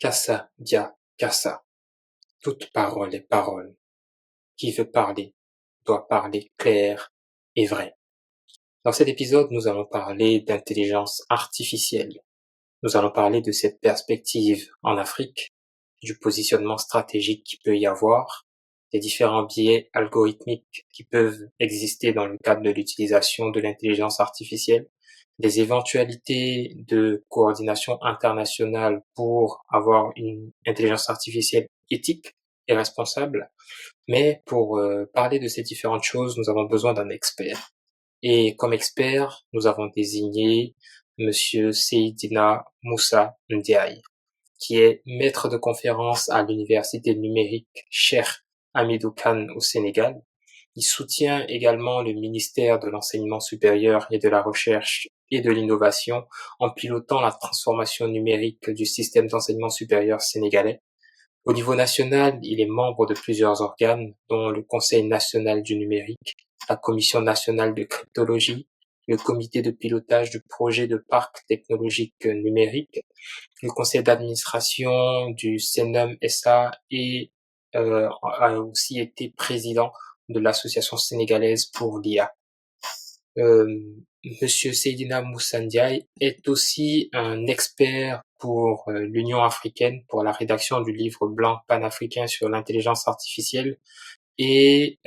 Casa, dia, casa. Toute parole est parole. Qui veut parler doit parler clair et vrai. Dans cet épisode, nous allons parler d'intelligence artificielle. Nous allons parler de cette perspective en Afrique, du positionnement stratégique qu'il peut y avoir, des différents biais algorithmiques qui peuvent exister dans le cadre de l'utilisation de l'intelligence artificielle, des éventualités de coordination internationale pour avoir une intelligence artificielle éthique et responsable. Mais pour parler de ces différentes choses, nous avons besoin d'un expert. Et comme expert, nous avons désigné Monsieur Seydina Moussa Ndiaye, qui est maître de conférence à l'université numérique Cheikh Hamidou Kane au Sénégal. Il soutient également le ministère de l'Enseignement supérieur et de la Recherche et de l'Innovation en pilotant la transformation numérique du système d'enseignement supérieur sénégalais. Au niveau national, il est membre de plusieurs organes, dont le Conseil national du numérique, la Commission nationale de cryptologie, le comité de pilotage du projet de parc technologique numérique, le conseil d'administration du CNUM SA et a aussi été président de l'association sénégalaise pour l'IA. Euh, Monsieur Seydina Moussa Ndiaye est aussi un expert pour l'Union africaine pour la rédaction du livre blanc panafricain sur l'intelligence artificielle et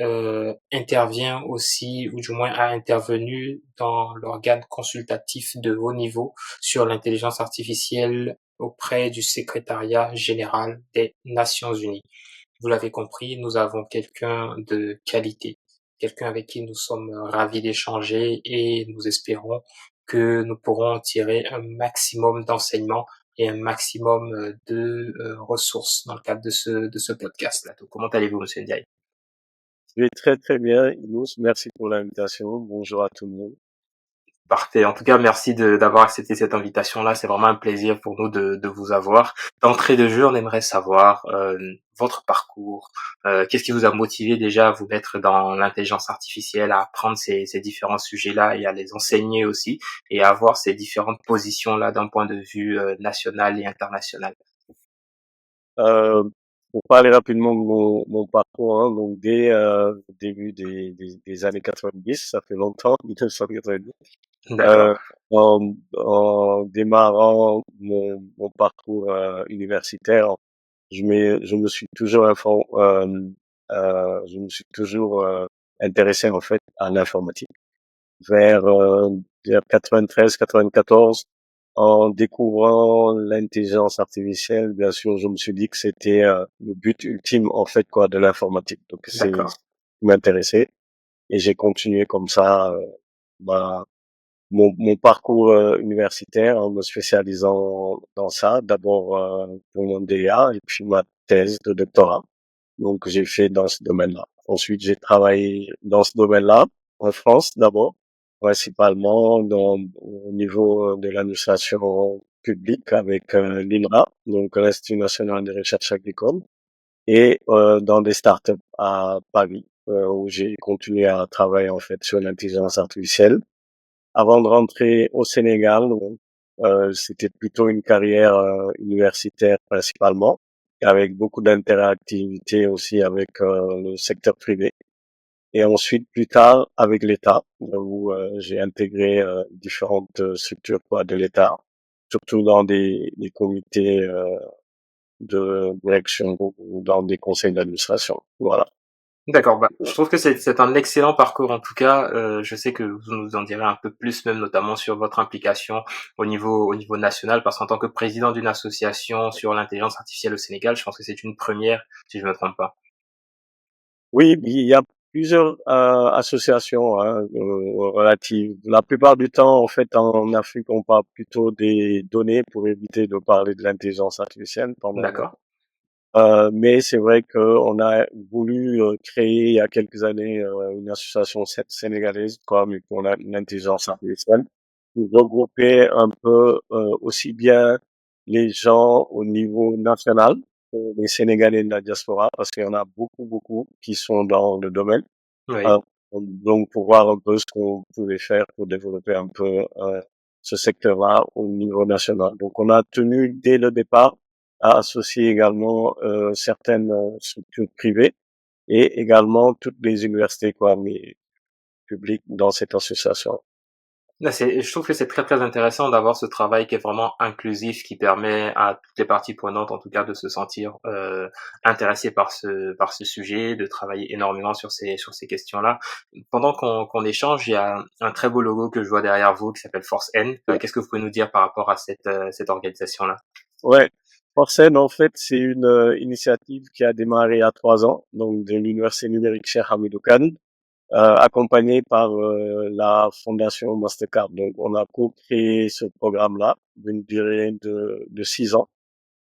intervient aussi, ou du moins a intervenu dans l'organe consultatif de haut niveau sur l'intelligence artificielle auprès du secrétariat général des Nations Unies. Vous l'avez compris, nous avons quelqu'un de qualité, quelqu'un avec qui nous sommes ravis d'échanger et nous espérons que nous pourrons en tirer un maximum d'enseignements et un maximum de ressources dans le cadre de ce podcast-là. Donc, comment allez-vous, Monsieur Ndiaye? Je vais très très bien, Inous. Merci pour l'invitation. Bonjour à tout le monde. Parfait. En tout cas, merci d'avoir accepté cette invitation-là. C'est vraiment un plaisir pour nous de vous avoir. D'entrée de jeu, on aimerait savoir votre parcours. Qu'est-ce qui vous a motivé déjà à vous mettre dans l'intelligence artificielle, à apprendre ces différents sujets-là et à les enseigner aussi, et à avoir ces différentes positions-là d'un point de vue national et international. Pour parler rapidement de mon parcours, hein, donc dès début des années 90, ça fait longtemps, 1990. D'accord. En démarrant mon parcours universitaire, je me suis toujours je me suis toujours intéressé en fait à l'informatique. Vers 93-94, en découvrant l'intelligence artificielle, bien sûr, je me suis dit que c'était le but ultime en fait quoi de l'informatique. Donc c'est D'accord. ce qui m'intéressait et j'ai continué comme ça ma mon parcours universitaire en me spécialisant dans ça. D'abord pour mon DEA et puis ma thèse de doctorat. Donc j'ai fait dans ce domaine-là. Ensuite j'ai travaillé dans ce domaine-là en France d'abord, principalement au niveau de l'administration publique avec l'INRA, donc l'Institut national de recherche agricole, et dans des startups à Paris où j'ai continué à travailler en fait sur l'intelligence artificielle. Avant de rentrer au Sénégal, c'était plutôt une carrière universitaire principalement, avec beaucoup d'interactivité aussi avec le secteur privé. Et ensuite, plus tard, avec l'État, où j'ai intégré différentes structures quoi, de l'État, surtout dans des comités de direction ou dans des conseils d'administration. Voilà. D'accord, je trouve que c'est un excellent parcours en tout cas. Je sais que vous nous en direz un peu plus, même notamment sur votre implication au niveau national, parce qu'en tant que président d'une association sur l'intelligence artificielle au Sénégal, je pense que c'est une première, si je me trompe pas. Oui, il y a plusieurs associations hein, relatives. La plupart du temps, en fait, en Afrique, on parle plutôt des données pour éviter de parler de l'intelligence artificielle pendant. D'accord. Mais c'est vrai qu'on a voulu créer il y a quelques années une association sénégalaise comme pour l'intelligence artificielle pour regrouper un peu aussi bien les gens au niveau national, les Sénégalais de la diaspora, parce qu'il y en a beaucoup qui sont dans le domaine. Oui. Euh, donc pour voir un peu ce qu'on pouvait faire pour développer un peu ce secteur-là au niveau national. Donc on a tenu dès le départ à associer également certaines structures privées et également toutes les universités quoi, mais publiques dans cette association. Là, je trouve que c'est très très intéressant d'avoir ce travail qui est vraiment inclusif, qui permet à toutes les parties prenantes, en tout cas, de se sentir intéressées par ce sujet, de travailler énormément sur ces questions-là. Pendant qu'on échange, il y a un très beau logo que je vois derrière vous qui s'appelle Force N. Qu'est-ce que vous pouvez nous dire par rapport à cette organisation-là? Ouais, Forcen, en fait, c'est une initiative qui a démarré il y a 3 ans, donc de l'Université numérique Cheikh Hamidou Kane, accompagnée par la Fondation Mastercard. Donc, on a co-créé ce programme-là d'une durée de 6 ans.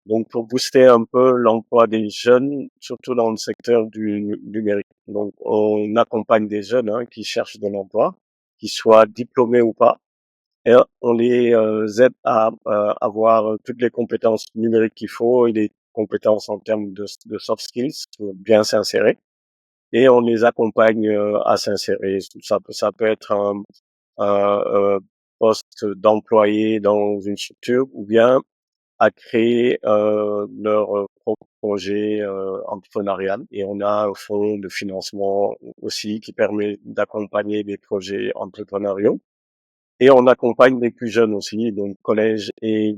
Donc, pour booster un peu l'emploi des jeunes, surtout dans le secteur du numérique. Donc, on accompagne des jeunes qui cherchent de l'emploi, qu'ils soient diplômés ou pas, et on les aide à avoir toutes les compétences numériques qu'il faut et les compétences en termes de soft skills pour bien s'insérer. Et on les accompagne à s'insérer. Ça peut être un poste d'employé dans une structure ou bien à créer leur propre projet entrepreneurial. Et on a un fonds de financement aussi qui permet d'accompagner des projets entrepreneuriaux. Et on accompagne les plus jeunes aussi, donc collège et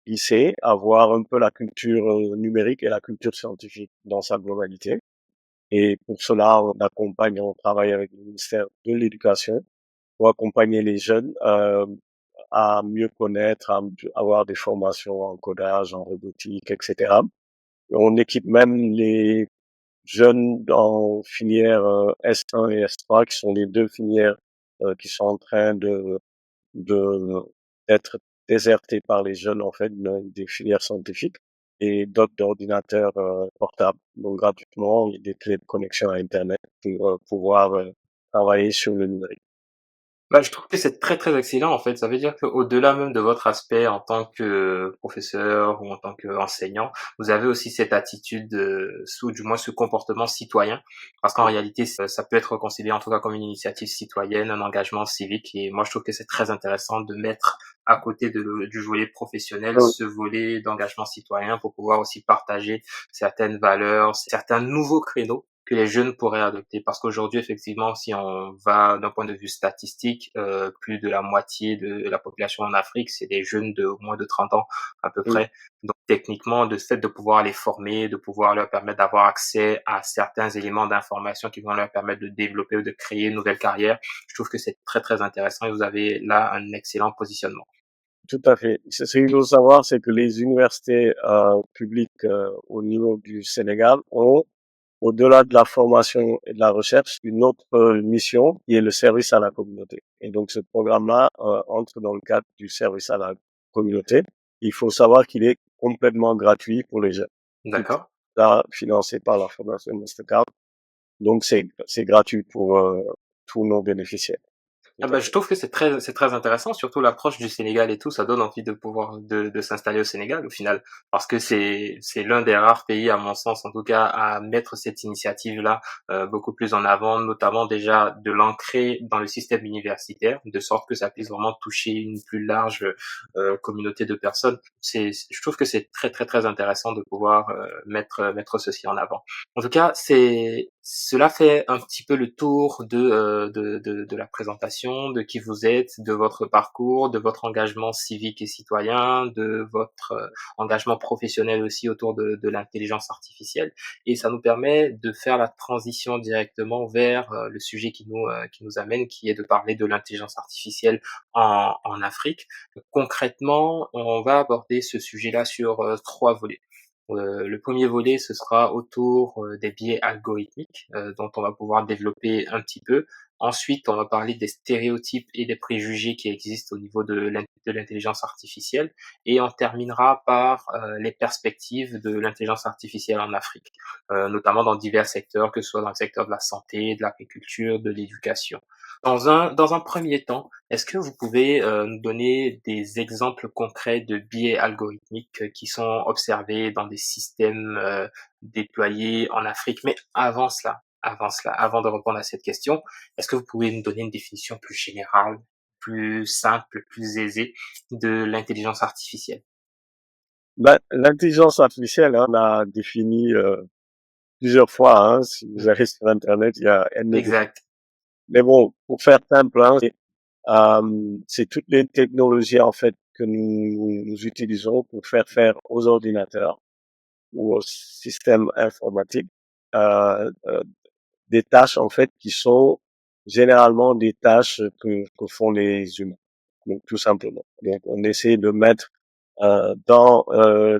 lycée, à voir un peu la culture numérique et la culture scientifique dans sa globalité. Et pour cela, on travaille avec le ministère de l'Éducation pour accompagner les jeunes à mieux connaître, avoir des formations en codage, en robotique, etc. On équipe même les jeunes en filière S1 et S3, qui sont les deux filières qui sont en train de d'être désertées par les jeunes en fait des filières scientifiques et d'autres d'ordinateurs portables, donc gratuitement, il y a des clés de connexion à Internet pour pouvoir travailler sur le numérique. Bah, je trouve que c'est très très excellent en fait. Ça veut dire qu'au-delà même de votre aspect en tant que professeur ou en tant qu'enseignant, vous avez aussi cette attitude, ou du moins ce comportement citoyen. Parce qu'en réalité, ça peut être considéré en tout cas comme une initiative citoyenne, un engagement civique. Et moi, je trouve que c'est très intéressant de mettre à côté du volet professionnel Oui, ce volet d'engagement citoyen pour pouvoir aussi partager certaines valeurs, certains nouveaux créneaux que les jeunes pourraient adopter. Parce qu'aujourd'hui, effectivement, si on va d'un point de vue statistique, plus de la moitié de la population en Afrique, c'est des jeunes de moins de 30 ans à peu oui, près. Donc techniquement, le fait de pouvoir les former, de pouvoir leur permettre d'avoir accès à certains éléments d'information qui vont leur permettre de développer ou de créer une nouvelle carrière, je trouve que c'est très très intéressant et vous avez là un excellent positionnement. tout à fait. Ce qu'il faut savoir, c'est que les universités publiques au niveau du Sénégal ont, au-delà de la formation et de la recherche, une autre mission qui est le service à la communauté. Et donc ce programme-là entre dans le cadre du service à la communauté. Il faut savoir qu'il est complètement gratuit pour les jeunes. Tout D'accord? ça financé par la Fondation Mastercard. Donc c'est gratuit pour tous nos bénéficiaires. Ah Tout bah, à je fait. trouve que c'est très intéressant, surtout l'approche du Sénégal et tout, ça donne envie de pouvoir de s'installer au Sénégal au final, parce que c'est l'un des rares pays, à mon sens en tout cas, à mettre cette initiative-là beaucoup plus en avant, notamment déjà de l'ancrer dans le système universitaire, de sorte que ça puisse vraiment toucher une plus large communauté de personnes. Je trouve que c'est très très très intéressant de pouvoir mettre ceci en avant. En tout cas, cela fait un petit peu le tour de la présentation, de qui vous êtes, de votre parcours, de votre engagement civique et citoyen, de votre engagement professionnel aussi autour de l'intelligence artificielle. Et ça nous permet de faire la transition directement vers le sujet qui nous amène, qui est de parler de l'intelligence artificielle en Afrique. Concrètement, on va aborder ce sujet-là sur trois volets. Le premier volet, ce sera autour des biais algorithmiques, dont on va pouvoir développer un petit peu. Ensuite, on va parler des stéréotypes et des préjugés qui existent au niveau de l'intelligence artificielle. Et on terminera par les perspectives de l'intelligence artificielle en Afrique, notamment dans divers secteurs, que ce soit dans le secteur de la santé, de l'agriculture, de l'éducation. Dans un premier temps, est-ce que vous pouvez nous donner des exemples concrets de biais algorithmiques qui sont observés dans des systèmes déployés en Afrique? Mais avant cela, avant de répondre à cette question, est-ce que vous pouvez nous donner une définition plus générale, plus simple, plus aisée de l'intelligence artificielle? Ben, l'intelligence artificielle, hein, on a défini plusieurs fois. Hein, si vous Mm. allez sur Internet, il y a N de définitions. Exact. Mais bon, pour faire simple, hein, c'est toutes les technologies en fait que nous utilisons pour faire aux ordinateurs ou aux systèmes informatiques des tâches en fait qui sont généralement des tâches que font les humains. Donc tout simplement. Donc on essaie de mettre euh, dans euh,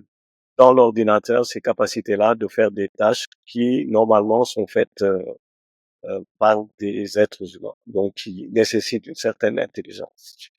dans l'ordinateur ces capacités-là de faire des tâches qui normalement sont faites par des êtres humains, donc qui nécessitent une certaine intelligence,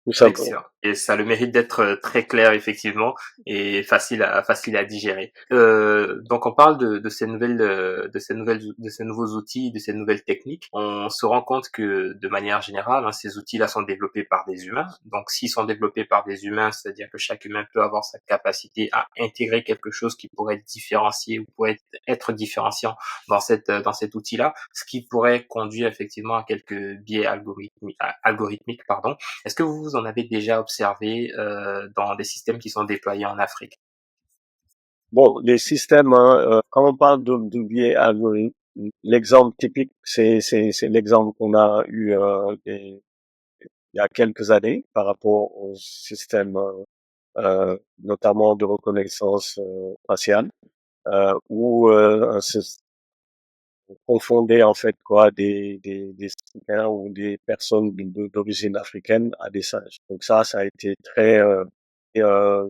tout simplement. Excellent. Et ça a le mérite d'être très clair effectivement et facile à digérer. Donc on parle de ces nouveaux outils, de ces nouvelles techniques. On se rend compte que de manière générale, hein, ces outils-là sont développés par des humains. Donc s'ils sont développés par des humains, c'est-à-dire que chaque humain peut avoir sa capacité à intégrer quelque chose qui pourrait être différencié ou pourrait être différenciant dans cet outil-là, ce qui pourrait conduire effectivement à quelques biais algorithmiques, pardon. Est-ce que vous en avez déjà observé dans des systèmes qui sont déployés en Afrique? Bon, les systèmes, hein, quand on parle de biais algorithmiques, l'exemple typique, c'est l'exemple qu'on a eu il y a quelques années par rapport au système, notamment de reconnaissance faciale, où on fondait en fait quoi des Africains ou des personnes d'origine africaine à des singes. Donc ça a été très et, de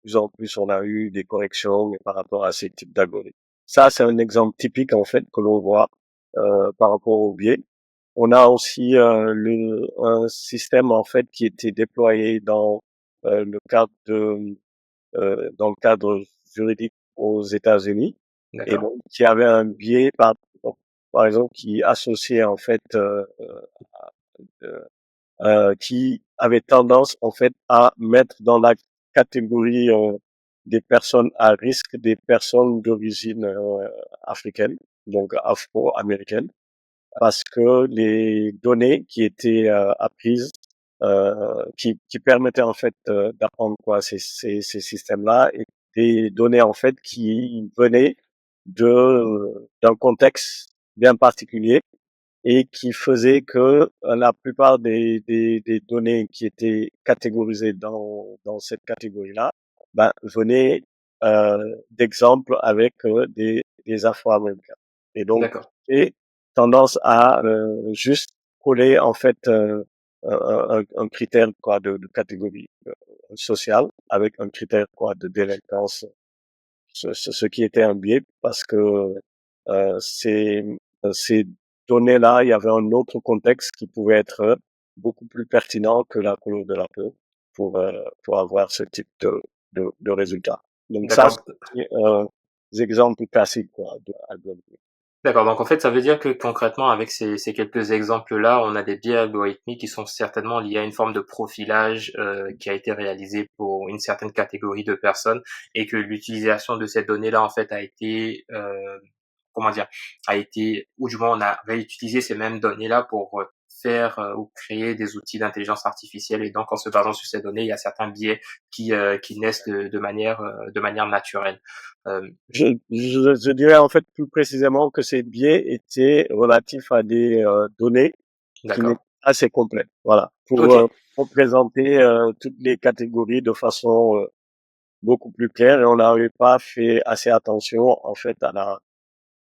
plus en plus on a eu des corrections par rapport à ces types d'algorithmes. Ça c'est un exemple typique en fait que l'on voit par rapport au biais. On a aussi un système en fait qui était déployé le cadre dans le cadre juridique aux États-Unis et D'accord, donc qui avait un biais par exemple qui associait en fait euh, qui avait tendance en fait à mettre dans la catégorie des personnes à risque des personnes d'origine africaine, donc afro-américaine, parce que les données qui étaient apprises, qui permettaient en fait d'apprendre quoi ces systèmes-là, et des données en fait qui venaient d'un contexte bien particulier et qui faisait que la plupart des données qui étaient catégorisées dans cette catégorie-là, ben, venaient d'exemples avec des Afro-Américains. Et donc, d'accord, et tendance à juste coller en fait un critère quoi de catégorie sociale avec un critère quoi de délinquance, ce qui était un biais parce que ces données-là, il y avait un autre contexte qui pouvait être beaucoup plus pertinent que la couleur de la peau pour avoir ce type de résultat. Donc ça, d'accord. c'est des exemples classiques quoi, de algorithmes. D'accord, donc en fait, ça veut dire que concrètement, avec ces quelques exemples-là, on a des biais algorithmiques qui sont certainement liés à une forme de profilage qui a été réalisé pour une certaine catégorie de personnes et que l'utilisation de ces données-là, en fait, a été, comment dire, a été, ou du moins on a réutilisé ces mêmes données-là pour faire ou créer des outils d'intelligence artificielle et donc en se basant sur ces données, il y a certains biais qui naissent de manière naturelle. Euh, Je dirais en fait plus précisément que ces biais étaient relatifs à des données qui d'accord. n'étaient pas assez complètes. Voilà, Ok. pour présenter toutes les catégories de façon beaucoup plus claire et on n'avait pas fait assez attention en fait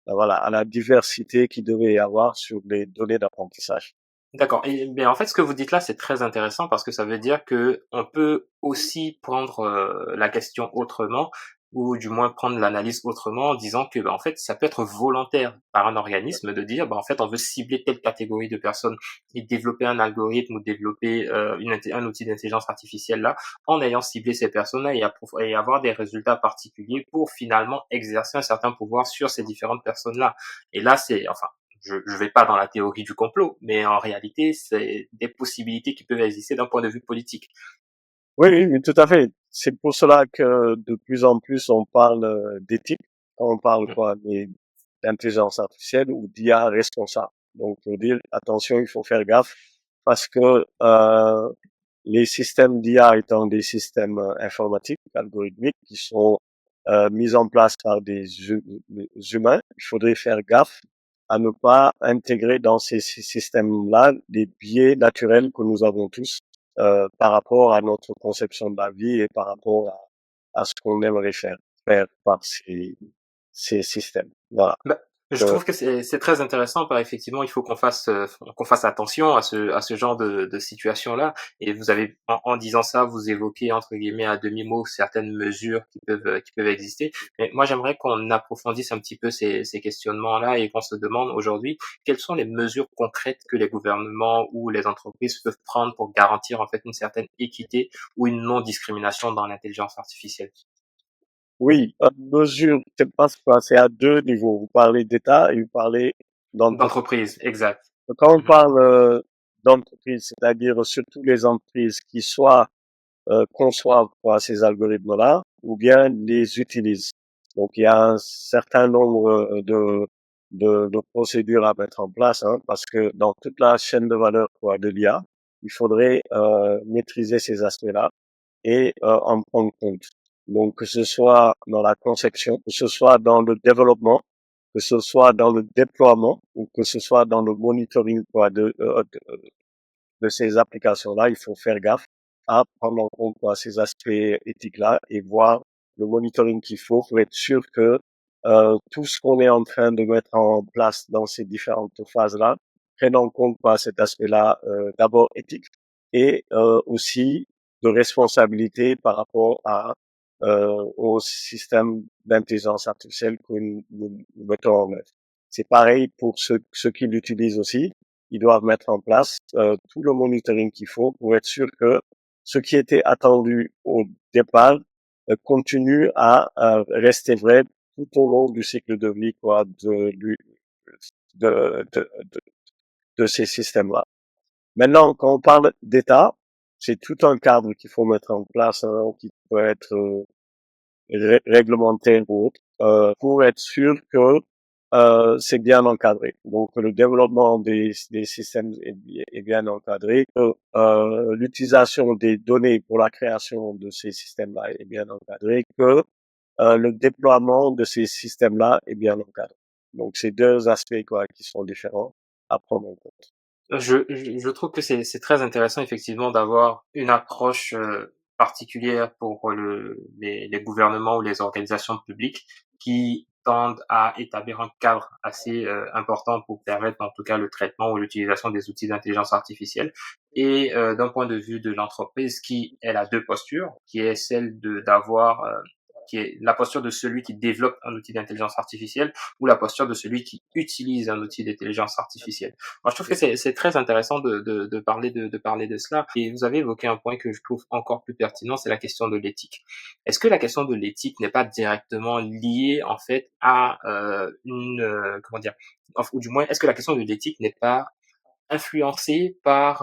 voilà, à la diversité qu'il devait y avoir sur les données d'apprentissage. D'accord. Et bien en fait, ce que vous dites là, c'est très intéressant parce que ça veut dire que on peut aussi prendre la question autrement, ou du moins prendre l'analyse autrement, en disant que en fait, ça peut être volontaire par un organisme de dire, en fait, on veut cibler telle catégorie de personnes et développer un algorithme ou développer un outil d'intelligence artificielle là, en ayant ciblé ces personnes-là et avoir des résultats particuliers pour finalement exercer un certain pouvoir sur ces différentes personnes-là. Et là, c'est, enfin, je vais pas dans la théorie du complot, mais en réalité, c'est des possibilités qui peuvent exister d'un point de vue politique. Oui, oui, oui, tout à fait. C'est pour cela que de plus en plus on parle d'éthique quand on parle quoi d'intelligence artificielle ou d'IA responsable. Donc, pour dire attention, il faut faire gaffe parce que les systèmes d'IA étant des systèmes informatiques algorithmiques qui sont mises en place par des humains. Il faudrait faire gaffe à ne pas intégrer dans ces systèmes-là des biais naturels que nous avons tous par rapport à notre conception de la vie et par rapport à ce qu'on aimerait faire par ces systèmes. Voilà. Bah, je Euh, trouve que c'est très intéressant, par effectivement, il faut qu'on fasse attention à ce genre de situation-là. Et vous avez, en disant ça, vous évoquez entre guillemets à demi-mot certaines mesures qui peuvent exister. Mais moi, j'aimerais qu'on approfondisse un petit peu ces questionnements-là et qu'on se demande aujourd'hui quelles sont les mesures concrètes que les gouvernements ou les entreprises peuvent prendre pour garantir en fait une certaine équité ou une non-discrimination dans l'intelligence artificielle. oui, mesure, c'est à deux niveaux. Vous parlez d'État et vous parlez d'entreprise. D'entreprise, exact. Quand on Mhm. parle d'entreprise, c'est-à-dire surtout les entreprises qui soit conçoivent quoi, ces algorithmes-là ou bien les utilisent. Donc il y a un certain nombre de procédures à mettre en place, hein, parce que dans toute la chaîne de valeur quoi, de l'IA, il faudrait maîtriser ces aspects-là et en prendre compte. Donc que ce soit dans la conception, que ce soit dans le développement, que ce soit dans le déploiement ou que ce soit dans le monitoring quoi, de ces applications-là, il faut faire gaffe à prendre en compte quoi, ces aspects éthiques-là et voir le monitoring qu'il faut pour être sûr que tout ce qu'on est en train de mettre en place dans ces différentes phases-là prenne en compte quoi, cet aspect-là d'abord éthique et aussi de responsabilité par rapport au système d'intelligence artificielle que nous mettons en œuvre. C'est pareil pour ceux qui l'utilisent aussi. Ils doivent mettre en place tout le monitoring qu'il faut pour être sûr que ce qui était attendu au départ continue à rester vrai tout au long du cycle de vie quoi, de, de, de, de ces systèmes-là. Maintenant, quand on parle d'État, c'est tout un cadre qu'il faut mettre en place, hein, qui peut être réglementaire ou autre, pour être sûr que c'est bien encadré. Donc le développement des systèmes est bien encadré, que l'utilisation des données pour la création de ces systèmes-là est bien encadré, que le déploiement de ces systèmes-là est bien encadré. Donc c'est deux aspects quoi qui sont différents à prendre en compte. Je trouve que c'est très intéressant effectivement d'avoir une approche particulière pour les gouvernements ou les organisations publiques qui tendent à établir un cadre assez important pour permettre en tout cas le traitement ou l'utilisation des outils d'intelligence artificielle. Et d'un point de vue de l'entreprise qui elle a deux postures, qui est celle de d'avoir qui est la posture de celui qui développe un outil d'intelligence artificielle ou la posture de celui qui utilise un outil d'intelligence artificielle. Moi, je trouve que c'est très intéressant de parler de cela. Et vous avez évoqué un point que je trouve encore plus pertinent, c'est la question de l'éthique. Est-ce que la question de l'éthique n'est pas directement liée, en fait, à comment dire, ou du moins, est-ce que la question de l'éthique n'est pas influencée par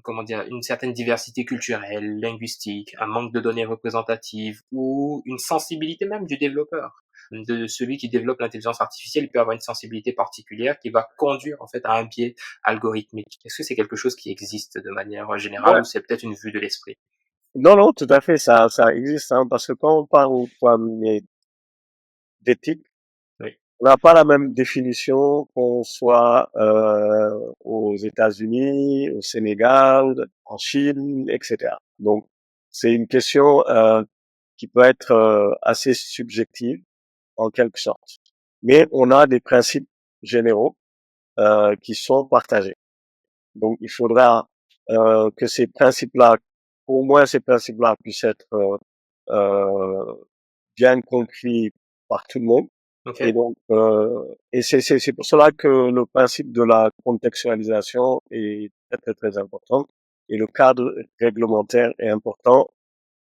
comment dire une certaine diversité culturelle, linguistique, un manque de données représentatives ou une sensibilité même du développeur, de celui qui développe l'intelligence artificielle, il peut avoir une sensibilité particulière qui va conduire en fait à un biais algorithmique. Est-ce que c'est quelque chose qui existe de manière générale Ouais. ou c'est peut-être une vue de l'esprit? Non, non, tout à fait, ça existe, hein, parce que quand on parle quoi, d'éthique, Oui. on n'a pas la même définition qu'on soit aux États-Unis, au Sénégal, en Chine, etc. Donc, c'est une question qui peut être assez subjective en quelque sorte. Mais on a des principes généraux qui sont partagés. Donc, il faudra que ces principes-là, au moins ces principes-là, puissent être euh, bien compris par tout le monde. Et Ok. donc, c'est pour cela que le principe de la contextualisation est très, très, très important. Et le cadre réglementaire est important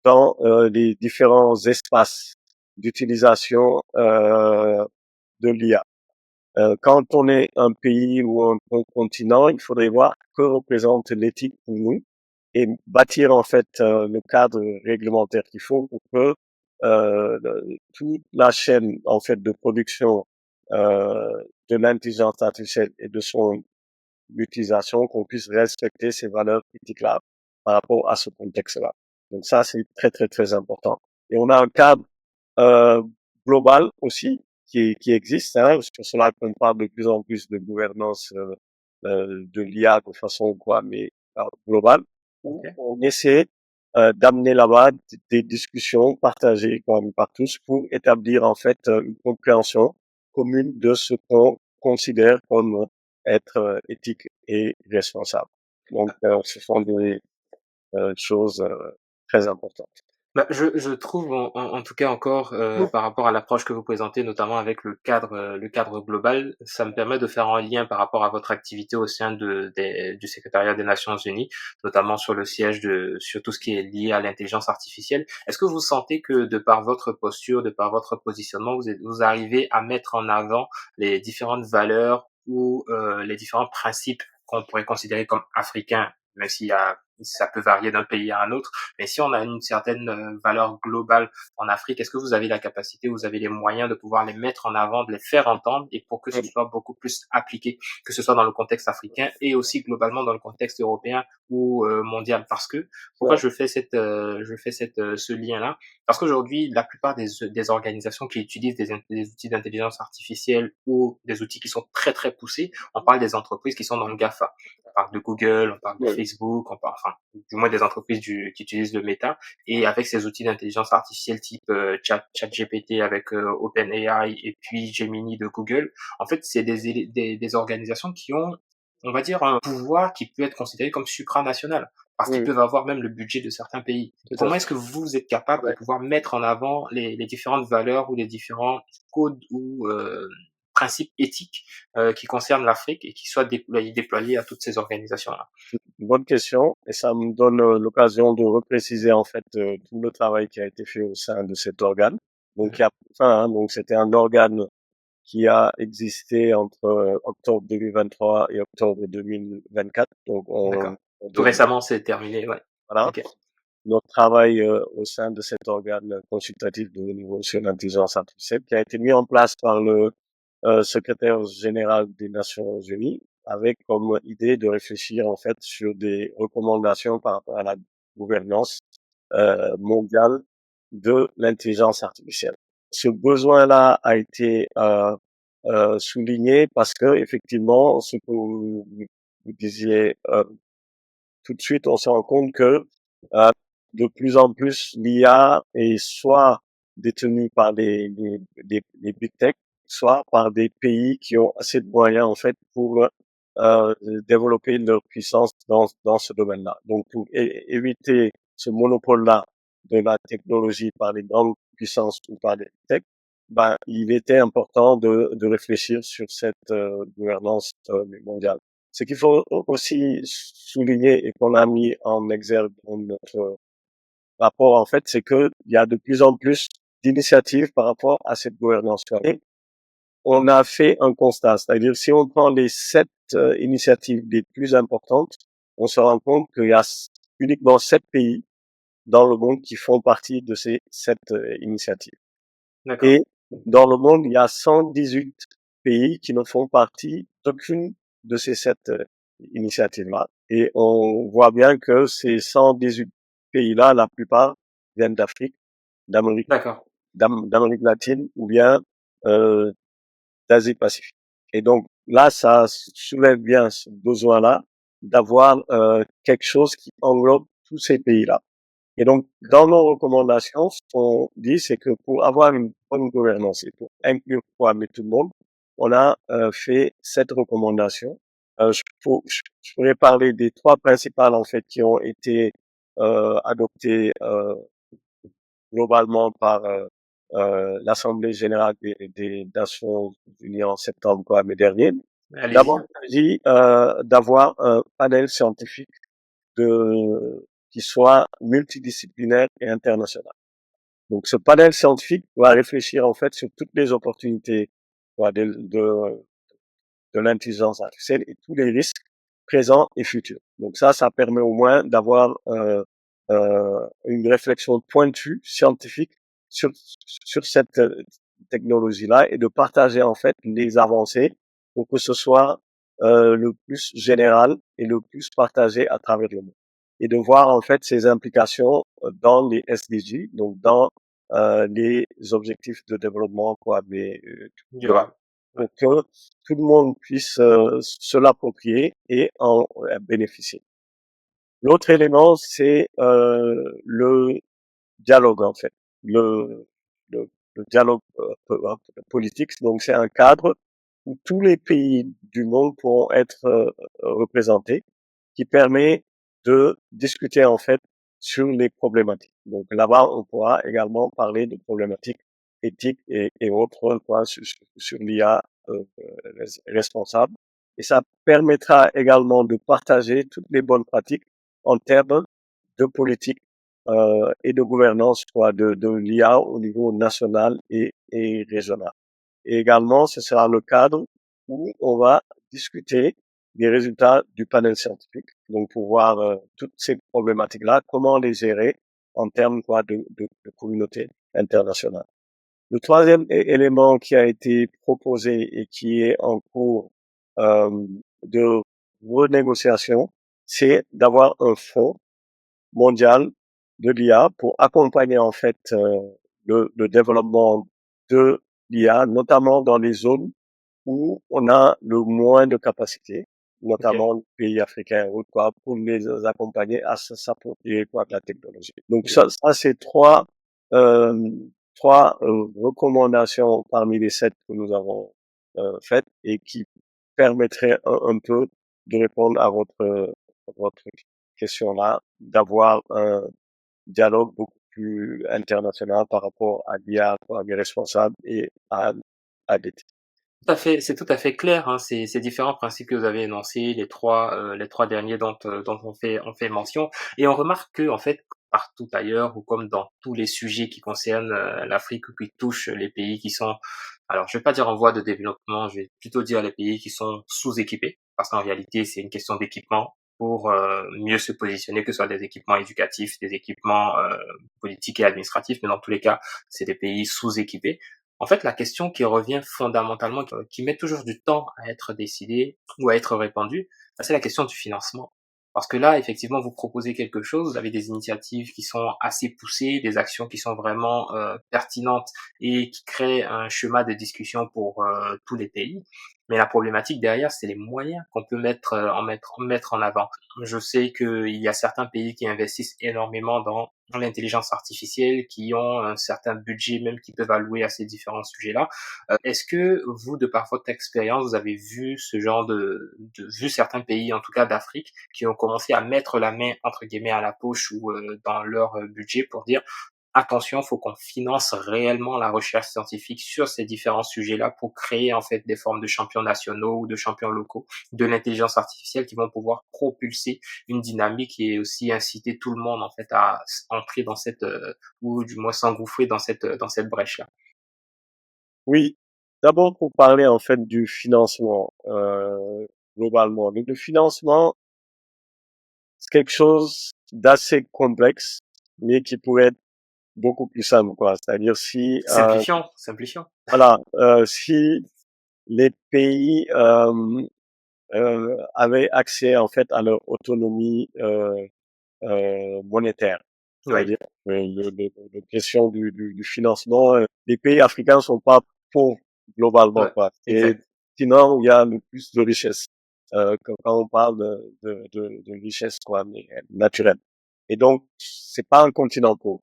dans les différents espaces d'utilisation de l'IA. Quand on est un pays ou un continent, il faudrait voir que représente l'éthique pour nous et bâtir en fait le cadre réglementaire qu'il faut pour que toute la chaîne en fait de production de l'intelligence artificielle et de son utilisation, qu'on puisse respecter ces valeurs éthiques-là par rapport à ce contexte-là. Donc ça, c'est très très très important. Et on a un cadre euh, global aussi qui existe. Hein. Sur cela qu'on parle de plus en plus de gouvernance de l'IA de façon quoi, mais globale. Où Ok. on essaie d'amener là-bas des discussions partagées quand même par tous pour établir en fait une compréhension commune de ce qu'on considère comme être éthique et responsable. Donc, ce sont des choses très importantes. Bah, je trouve en tout cas encore par rapport à l'approche que vous présentez, notamment avec le cadre global, ça me permet de faire un lien par rapport à votre activité au sein du secrétariat des Nations Unies, notamment sur le siège sur tout ce qui est lié à l'intelligence artificielle. Est-ce que vous sentez que de par votre posture, de par votre positionnement, vous arrivez à mettre en avant les différentes valeurs ou les différents principes qu'on pourrait considérer comme africains, même ça peut varier d'un pays à un autre, mais si on a une certaine valeur globale en Afrique, est-ce que vous avez la capacité, vous avez les moyens de pouvoir les mettre en avant, de les faire entendre et pour que ce soit beaucoup plus appliqué, que ce soit dans le contexte africain et aussi globalement dans le contexte européen ou mondial? Parce que pourquoi je fais ce lien-là? Parce qu'aujourd'hui, la plupart des organisations qui utilisent des outils d'intelligence artificielle ou des outils qui sont très très poussés, on parle des entreprises qui sont dans le GAFA. On parle de Google, on parle de Oui, Facebook, on parle, enfin, du moins des entreprises qui utilisent le Meta. Et avec ces outils d'intelligence artificielle type ChatGPT avec OpenAI et puis Gemini de Google, en fait, c'est des organisations qui ont, on va dire, un pouvoir qui peut être considéré comme supranational, parce qu'ils oui, peuvent avoir même le budget de certains pays. tout à Comment est-ce fait. que vous êtes capable de Ouais. pouvoir mettre en avant les différentes valeurs ou les différents codes ou principes éthiques qui concernent l'Afrique et qui soient déployés à toutes ces organisations-là? Une bonne question et ça me donne l'occasion de repréciser en fait tout le travail qui a été fait au sein de cet organe. Donc, il y a, enfin, hein, donc c'était un organe qui a existé entre octobre 2023 et octobre 2024. Donc, D'accord. on Tout devient, récemment, c'est terminé, ouais. voilà. Ok. Notre travail au sein de cet organe consultatif de niveau sur l'intelligence artificielle qui a été mis en place par le secrétaire général des Nations Unies avec comme idée de réfléchir en fait sur des recommandations par rapport à la gouvernance mondiale de l'intelligence artificielle. Ce besoin-là a été souligné parce que effectivement, ce que vous disiez tout de suite, on se rend compte que euh, de plus en plus l'IA est soit détenue par des big tech, soit par des pays qui ont assez de moyens en fait pour développer leur puissance dans ce domaine-là. Donc pour éviter ce monopole-là de la technologie par les grandes puissances ou par les tech, ben, il était important de réfléchir sur cette gouvernance mondiale. Ce qu'il faut aussi souligner et qu'on a mis en exergue dans notre rapport, en fait, c'est qu'il y a de plus en plus d'initiatives par rapport à cette gouvernance. Et on a fait un constat, c'est-à-dire si on prend les 7 initiatives les plus importantes, on se rend compte qu'il y a uniquement 7 pays dans le monde qui font partie de ces 7 initiatives. D'accord. Et dans le monde, il y a 118 pays qui ne font partie d'aucune de ces 7 initiatives-là. Et on voit bien que ces 118 pays-là, la plupart viennent d'Afrique, d'Amérique, D'accord. d'Amérique latine ou bien euh, d'Asie-Pacifique. Et donc là, ça soulève bien ce besoin-là d'avoir quelque chose qui englobe tous ces pays-là. Et donc, dans nos recommandations, ce qu'on dit, c'est que pour avoir une bonne gouvernance et pour inclure quoi, mais tout le monde, on a fait 7 recommandations. Je pourrais parler des 3 principales en fait qui ont été adoptées globalement par l'Assemblée générale des Nations Unies en septembre quoi, mais dernier. Allez-y. D'abord, il s'agit d'avoir un panel scientifique qui soit multidisciplinaire et international. Donc, ce panel scientifique va réfléchir en fait sur toutes les opportunités quoi, de l'intelligence artificielle et tous les risques présents et futurs. Donc ça permet au moins d'avoir une réflexion pointue, scientifique sur cette technologie-là et de partager en fait les avancées pour que ce soit le plus général et le plus partagé à travers le monde. Et de voir en fait ses implications dans les SDG, donc dans les objectifs de développement quoi, Durable. Ouais. pour que tout le monde puisse se l'approprier et en bénéficier. L'autre élément, c'est le dialogue en fait, le, le, le dialogue politique. Donc c'est un cadre où tous les pays du monde pourront être représentés, qui permet de discuter en fait sur les problématiques. Donc là-bas, on pourra également parler de problématiques éthiques et autres quoi, sur l'IA responsable. Et ça permettra également de partager toutes les bonnes pratiques en termes de politique et de gouvernance quoi, de l'IA au niveau national et régional. Et également, ce sera le cadre où on va discuter des résultats du panel scientifique, donc pour voir toutes ces problématiques-là, comment les gérer en termes quoi, de communauté internationale. Le troisième élément qui a été proposé et qui est en cours euh, de renégociation, c'est d'avoir un fonds mondial de l'IA pour accompagner en fait le développement de l'IA, notamment dans les zones où on a le moins de capacités, Ok. notamment les pays africains ou quoi, pour les accompagner à s'approprier quoi de la technologie. Donc Ok. ça c'est euh, trois recommandations parmi les sept que nous avons faites et qui permettraient un peu de répondre à votre question là, d'avoir un dialogue beaucoup plus international par rapport à l'IA, à des responsables et à l'éthique. Tout à fait, c'est tout à fait clair, hein, ces différents principes que vous avez énoncés, les 3 derniers dont on fait mention et on remarque que en fait, partout ailleurs ou comme dans tous les sujets qui concernent, l'Afrique ou qui touchent les pays qui sont alors je vais pas dire en voie de développement, je vais plutôt dire les pays qui sont sous-équipés, parce qu'en réalité, c'est une question d'équipement pour, mieux se positionner, que ce soit des équipements éducatifs, des équipements, politiques et administratifs, mais dans tous les cas, c'est des pays sous-équipés. En fait, la question qui revient fondamentalement, qui met toujours du temps à être décidée ou à être répandue, c'est la question du financement. Parce que là, effectivement, vous proposez quelque chose, vous avez des initiatives qui sont assez poussées, des actions qui sont vraiment pertinentes et qui créent un schéma de discussion pour tous les pays. Mais la problématique derrière, c'est les moyens qu'on peut mettre en avant. Je sais qu'il y a certains pays qui investissent énormément dans l'intelligence artificielle, qui ont un certain budget même qu'ils peuvent allouer à ces différents sujets-là. Est-ce que vous, de par votre expérience, vous avez vu ce genre vu certains pays, en tout cas d'Afrique, qui ont commencé à mettre la main entre guillemets à la poche ou dans leur budget pour dire attention, faut qu'on finance réellement la recherche scientifique sur ces différents sujets-là pour créer en fait des formes de champions nationaux ou de champions locaux de l'intelligence artificielle qui vont pouvoir propulser une dynamique et aussi inciter tout le monde en fait à entrer dans cette ou du moins s'engouffrer dans cette brèche-là. Oui, d'abord pour parler en fait du financement globalement. Donc, le financement, c'est quelque chose d'assez complexe, mais qui pourrait être beaucoup plus simple, quoi. C'est-à-dire si Simplifiant. voilà, si les pays avaient accès en fait à leur autonomie monétaire. Oui, C'est-à-dire le question du financement, les pays africains sont pas pauvres globalement ouais, quoi. Et exact. sinon il y a le plus de richesse quand on parle de richesse quoi, mais naturelle. Et donc c'est pas un continent pauvre.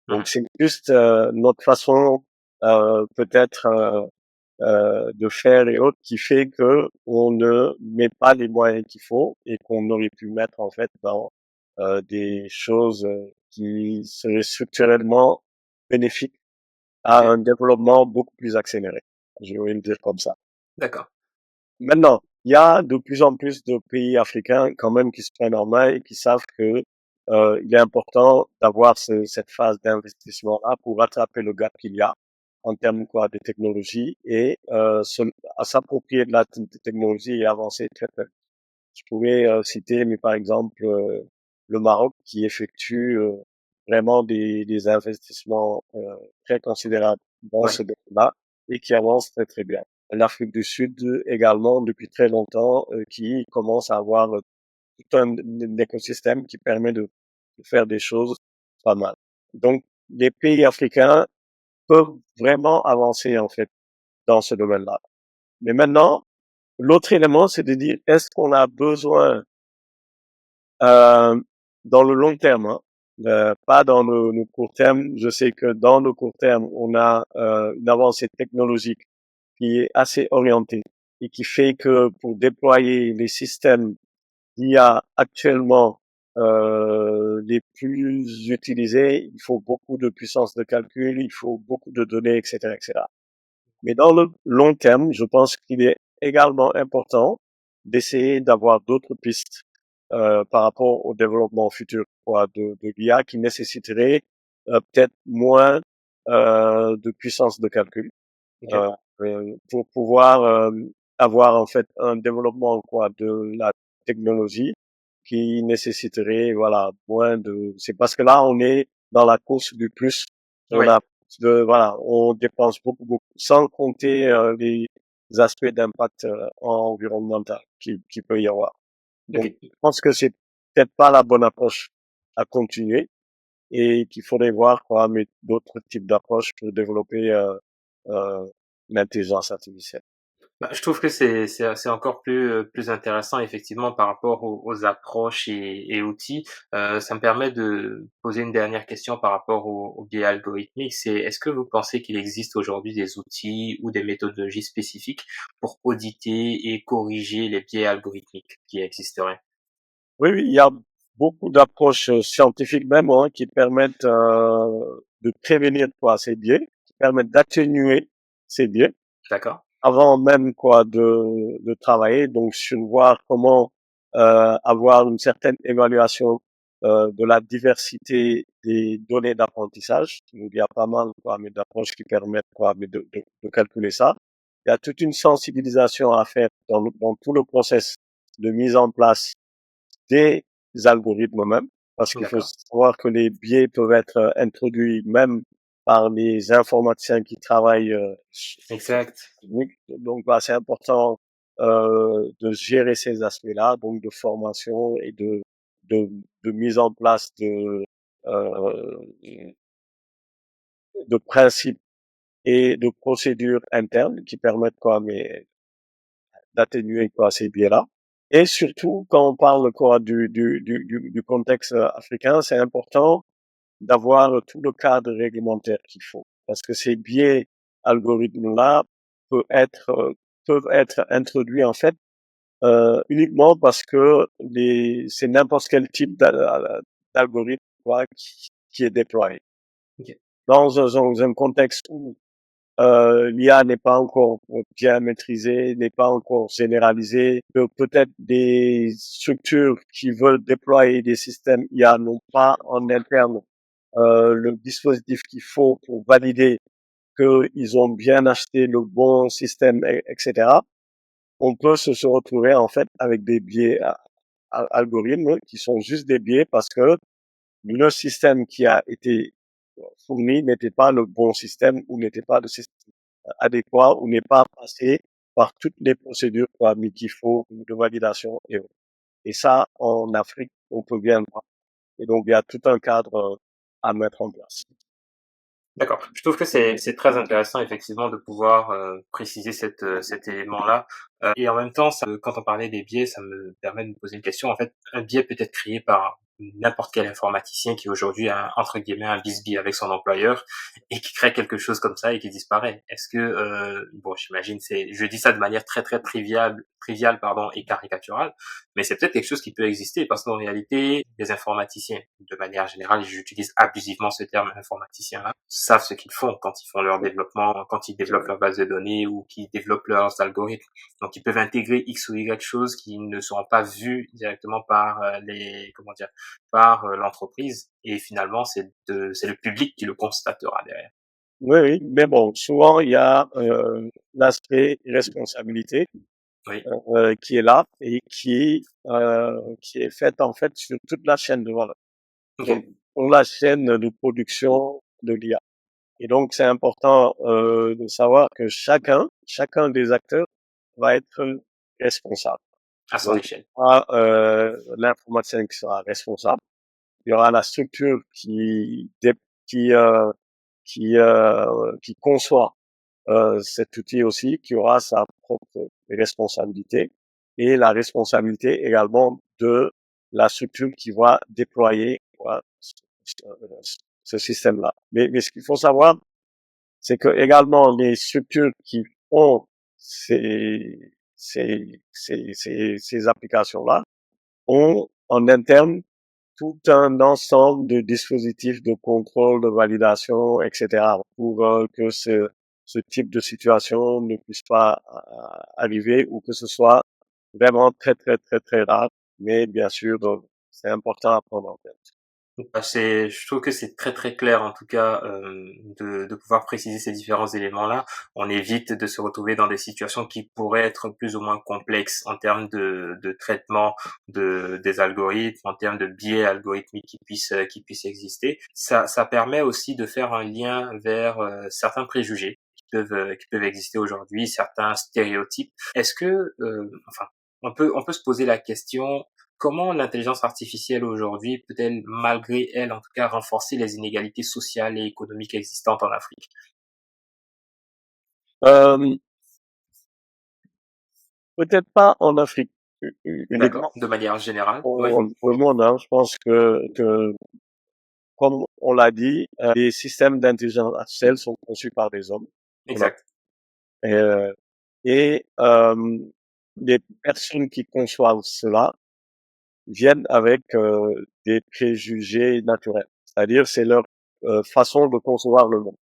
Mhm. Donc c'est juste notre façon peut-être de faire et autres qui fait que on ne met pas les moyens qu'il faut et qu'on aurait pu mettre en fait dans des choses qui seraient structurellement bénéfiques à Ok, un développement beaucoup plus accéléré. Je vais le dire comme ça. d'accord. Maintenant, il y a de plus en plus de pays africains quand même qui se prennent en main et qui savent que il est important d'avoir cette phase d'investissement là pour rattraper le gap qu'il y a en termes quoi de technologie et à s'approprier de la technologie et avancer très très. Je pourrais citer, mais par exemple, le Maroc qui effectue vraiment des investissements très considérables dans Oui, ce domaine-là et qui avance très très bien. L'Afrique du Sud également, depuis très longtemps, qui commence à avoir tout un écosystème qui permet de faire des choses pas mal. Donc, les pays africains peuvent vraiment avancer en fait dans ce domaine-là. Mais maintenant, l'autre élément, c'est de dire est-ce qu'on a besoin euh, dans le long terme, hein, pas dans nos courts termes. Je sais que dans nos courts termes, on a une avancée technologique qui est assez orientée et qui fait que pour déployer les systèmes d'IA actuellement les plus utilisés, il faut beaucoup de puissance de calcul, il faut beaucoup de données, etc., etc. Mais dans le long terme, je pense qu'il est également important d'essayer d'avoir d'autres pistes par rapport au développement futur quoi, de l'IA qui nécessiterait peut-être moins de puissance de calcul Ok. euh, pour pouvoir avoir en fait un développement quoi de la technologie qui nécessiterait voilà moins de c'est parce que là on est dans la course du plus on Oui. a voilà on dépense beaucoup sans compter les aspects d'impact environnemental qui peut y avoir donc je Ok. pense que c'est peut-être pas la bonne approche à continuer et qu'il faudrait voir quoi mais d'autres types d'approches pour développer euh, l'intelligence artificielle. Bah, je trouve que c'est encore plus intéressant effectivement par rapport aux approches et outils. Ça me permet de poser une dernière question par rapport au biais algorithmique. C'est est-ce que vous pensez qu'il existe aujourd'hui des outils ou des méthodologies spécifiques pour auditer et corriger les biais algorithmiques qui existeraient? Oui, oui, il y a beaucoup d'approches scientifiques même hein, qui permettent de prévenir quoi ces biais, qui permettent d'atténuer ces biais D'accord? avant même quoi de travailler. Donc sur voir comment avoir une certaine évaluation de la diversité des données d'apprentissage. Donc, il y a pas mal quoi, mais d'approches qui permettent quoi, mais de calculer ça. Il y a toute une sensibilisation à faire dans tout le process de mise en place des algorithmes même, parce qu'il faut D'accord. savoir que les biais peuvent être introduits même par les informaticiens qui travaillent sur Exact. la technique. Donc là, c'est important de gérer ces aspects-là, donc de formation et de, de mise en place euh, de principes et de procédures internes qui permettent quoi, mais d'atténuer quoi ces biais-là. Et surtout, quand on parle quoi du contexte africain, c'est important d'avoir tout le cadre réglementaire qu'il faut, parce que ces biais algorithmes-là peuvent être peuvent être introduits en fait uniquement parce que c'est n'importe quel type d'algorithme quoi, qui est déployé. Ok. Dans un contexte où l'IA n'est pas encore bien maîtrisée, n'est pas encore généralisée, que peut-être des structures qui veulent déployer des systèmes IA n'ont pas en interne le dispositif qu'il faut pour valider qu'ils ont bien acheté le bon système, etc. On peut se retrouver en fait avec des biais algorithmes qui sont juste des biais parce que le système qui a été fourni n'était pas le bon système ou n'était pas le système adéquat ou n'est pas passé par toutes les procédures quoi, mais qu'il faut de validation et autres. Et ça, en Afrique, on peut bien le voir. Et donc, il y a tout un cadre à mettre en place. D'accord. Je trouve que c'est très intéressant effectivement de pouvoir préciser cet élément-là. Et en même temps, quand on parlait des biais, ça me permet de me poser une question. En fait, un biais peut être créé par n'importe quel informaticien qui aujourd'hui a entre guillemets un bisbille avec son employeur et qui crée quelque chose comme ça et qui disparaît. Est-ce que bon, j'imagine je dis ça de manière très triviale pardon et caricaturale, mais c'est peut-être quelque chose qui peut exister parce qu'en réalité, les informaticiens, de manière générale, et j'utilise abusivement ce terme informaticien là, savent ce qu'ils font quand ils font leur développement, quand ils développent leur base de données ou qu'ils développent leurs algorithmes. Donc ils peuvent intégrer X ou Y choses qui ne seront pas vues directement par par l'entreprise et finalement c'est le public qui le constatera derrière. Oui, oui, mais bon, souvent, il y a l'aspect responsabilité Oui. qui est là et qui est fait en fait sur toute la chaîne de valeur. Donc, Ok. pour la chaîne de production de l'IA. Et donc, c'est important de savoir que chacun des acteurs va être responsable. À son Donc, échelle. il y aura l'informaticien qui sera responsable. Il y aura la structure qui qui conçoit cet outil aussi, qui aura sa propre responsabilité et la responsabilité également de la structure qui va déployer quoi, ce système-là. Mais ce qu'il faut savoir, c'est que également les structures qui font ces applications-là ont en interne tout un ensemble de dispositifs de contrôle, de validation, etc. pour que ce type de situation ne puisse pas arriver ou que ce soit vraiment très, très, très, très rare. Mais bien sûr, c'est important à prendre en compte. Bah, je trouve que c'est très très clair en tout cas de pouvoir préciser ces différents éléments-là. On évite de se retrouver dans des situations qui pourraient être plus ou moins complexes en termes de traitement des algorithmes, en termes de biais algorithmiques qui puissent exister. Ça permet aussi de faire un lien vers certains préjugés qui peuvent exister aujourd'hui, certains stéréotypes. Est-ce que enfin on peut se poser la question: comment l'intelligence artificielle aujourd'hui peut-elle, malgré elle en tout cas, renforcer les inégalités sociales et économiques existantes en Afrique? Euh, Peut-être pas en Afrique D'accord, uniquement, de manière générale, oui, pour le monde. Hein. Je pense que comme on l'a dit, les systèmes d'intelligence artificielle sont conçus par des hommes. Voilà. exact. Euh, et les personnes qui conçoivent cela viennent avec des préjugés naturels. C'est-à-dire, c'est leur façon de concevoir le monde.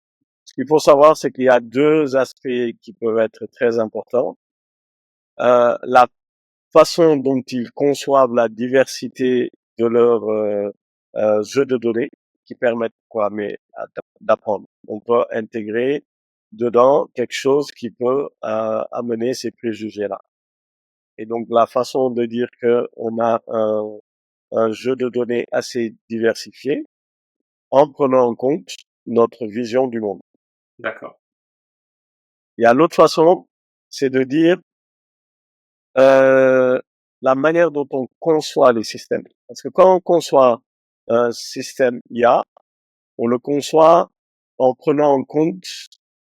Ce qu'il faut savoir, c'est qu'il y a deux aspects qui peuvent être très importants. La façon dont ils conçoivent la diversité de leur jeu de données qui permettent quoi, mais d'apprendre. On peut intégrer dedans quelque chose qui peut amener ces préjugés-là. Et donc la façon de dire que on a un jeu de données assez diversifié en prenant en compte notre vision du monde. D'accord. Il y a l'autre façon, c'est de dire euh, la manière dont on conçoit les systèmes. Parce que quand on conçoit un système IA, on le conçoit en prenant en compte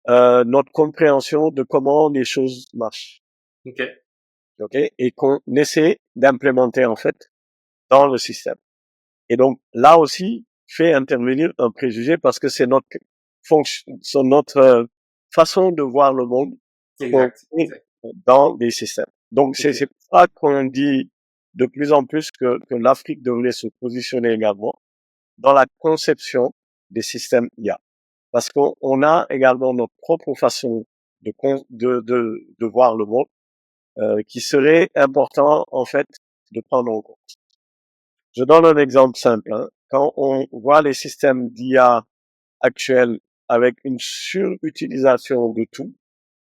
notre compréhension de comment les choses marchent, Ok. ok, et qu'on essaie d'implémenter en fait dans le système. Et donc là aussi, fait intervenir un préjugé parce que c'est notre fonction, c'est notre façon de voir le monde qu'on Exact. met Exact. dans les systèmes. Donc Ok. c'est pour ça qu'on dit de plus en plus que l'Afrique devrait se positionner également dans la conception des systèmes IA. Parce qu'on a également notre propre façon de voir le monde qui serait important en fait de prendre en compte. Je donne un exemple simple. Hein. Quand on voit les systèmes d'IA actuels avec une surutilisation de tout,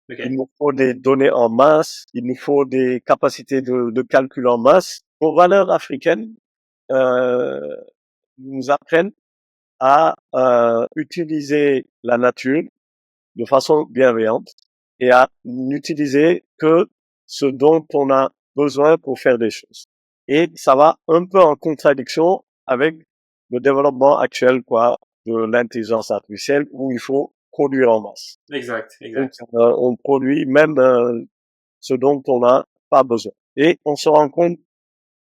il Ok. nous faut des données en masse, il nous faut des capacités de calcul en masse. Nos valeurs africaines euh, nous apprennent à utiliser la nature de façon bienveillante et à n'utiliser que ce dont on a besoin pour faire des choses. Et ça va un peu en contradiction avec le développement actuel, quoi, de l'intelligence artificielle où il faut produire en masse. Exact. Donc, Exact. on produit même ce dont on n'a pas besoin. Et on se rend compte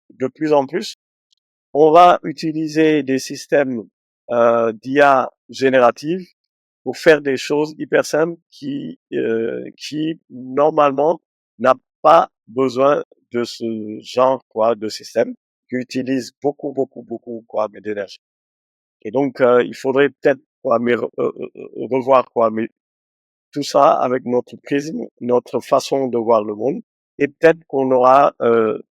de plus en plus, on va utiliser des systèmes d'IA générative pour faire des choses hyper simples qui normalement n'a pas besoin de ce genre quoi de système qui utilise beaucoup quoi mais d'énergie. Et donc il faudrait peut-être quoi mais revoir quoi mais tout ça avec notre prisme, notre façon de voir le monde et peut-être qu'on aura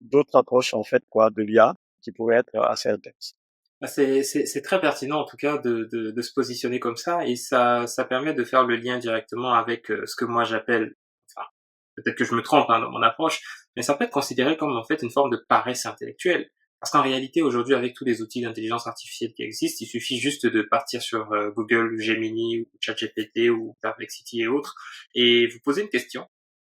d'autres approches en fait quoi de l'IA qui pourraient être assez intéressantes. Ah, c'est très pertinent en tout cas de se positionner comme ça, et ça permet de faire le lien directement avec ce que moi j'appelle, enfin peut-être que je me trompe dans mon approche, mais ça peut être considéré comme en fait une forme de paresse intellectuelle. Parce qu'en réalité aujourd'hui, avec tous les outils d'intelligence artificielle qui existent, il suffit juste de partir sur Google, Gemini ou ChatGPT ou Perplexity et autres, et vous posez une question.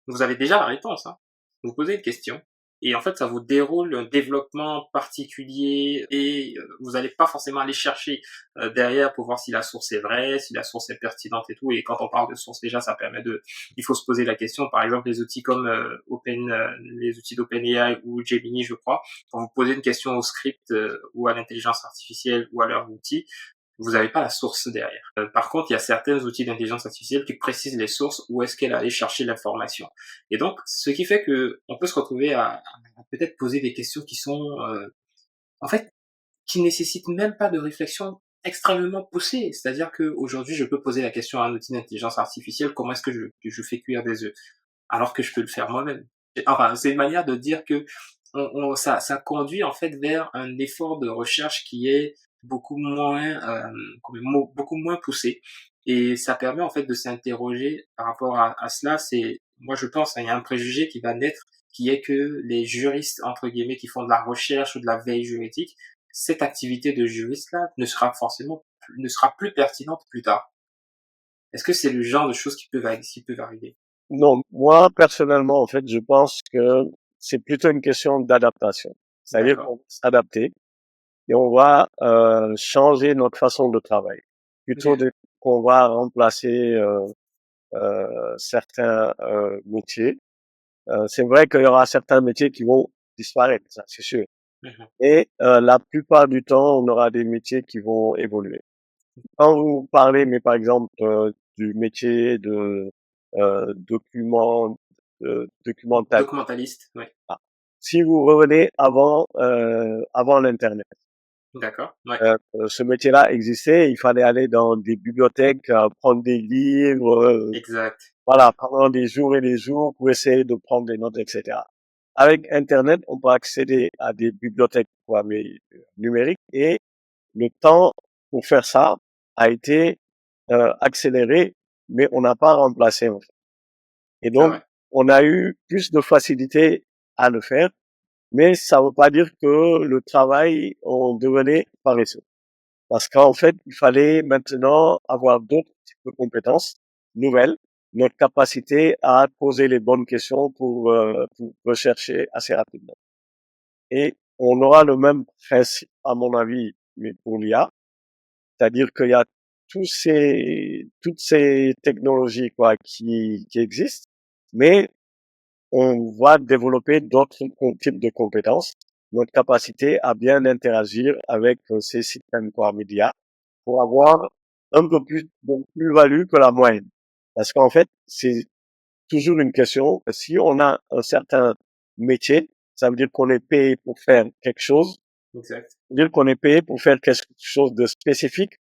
Vous avez déjà la réponse, hein. Vous posez une question, et en fait, ça vous déroule un développement particulier et vous n'allez pas forcément aller chercher derrière pour voir si la source est vraie, si la source est pertinente et tout. Et quand on parle de source, déjà, ça permet il faut se poser la question. Par exemple, les outils comme les outils d'OpenAI ou Gemini, je crois, quand vous posez une question au script ou à l'intelligence artificielle ou à leur outil, vous n'avez pas la source derrière. Par contre, il y a certains outils d'intelligence artificielle qui précisent les sources où est-ce qu'elle allait chercher l'information. Et donc, ce qui fait que on peut se retrouver à peut-être poser des questions qui sont, en fait, qui nécessitent même pas de réflexion extrêmement poussée. C'est-à-dire qu'aujourd'hui, je peux poser la question à un outil d'intelligence artificielle, comment est-ce que je fais cuire des œufs, alors que je peux le faire moi-même. Enfin, c'est une manière de dire que ça conduit en fait vers un effort de recherche qui est beaucoup moins, beaucoup moins poussé. Et ça permet en fait de s'interroger par rapport à cela. Moi je pense, il y a un préjugé qui va naître, qui est que les juristes entre guillemets qui font de la recherche ou de la veille juridique, cette activité de juriste-là ne sera plus pertinente plus tard. Est-ce que c'est le genre de choses qui peuvent arriver? Non, moi personnellement, en fait, je pense que c'est plutôt une question d'adaptation. C'est-à-dire D'accord. qu'on va s'adapter et on va changer notre façon de travailler. Plutôt Ok. de, qu'on va remplacer certains métiers. C'est vrai qu'il y aura certains métiers qui vont disparaître, ça c'est sûr. Mhm. Et la plupart du temps, on aura des métiers qui vont évoluer. Quand vous parlez, mais par exemple, du métier de documental, Documentaliste, oui. ah, si vous revenez avant l'internet, D'accord, ouais. ce métier-là existait, il fallait aller dans des bibliothèques, prendre des livres, Exact. voilà, pendant des jours et des jours pour essayer de prendre des notes, etc. Avec internet, on peut accéder à des bibliothèques, quoi, mais numériques, et le temps pour faire ça a été accéléré, mais on n'a pas remplacé, en fait. Et C'est donc, vrai. on a eu plus de facilité à le faire, mais ça ne veut pas dire que le travail, on devenait paresseux. Parce qu'en fait, il fallait maintenant avoir d'autres types de compétences nouvelles, notre capacité à poser les bonnes questions pour rechercher assez rapidement. Et on aura le même principe, à mon avis, mais pour l'IA. C'est-à-dire qu'il y a toutes ces technologies, quoi, qui existent, mais on va développer d'autres types de compétences, notre capacité à bien interagir avec ces systèmes, quoi, médias, pour avoir un peu plus de plus-value que la moyenne. Parce qu'en fait, c'est toujours une question. Si on a un certain métier, ça veut dire qu'on est payé pour faire quelque chose, Exact. ça veut dire qu'on est payé pour faire quelque chose de spécifique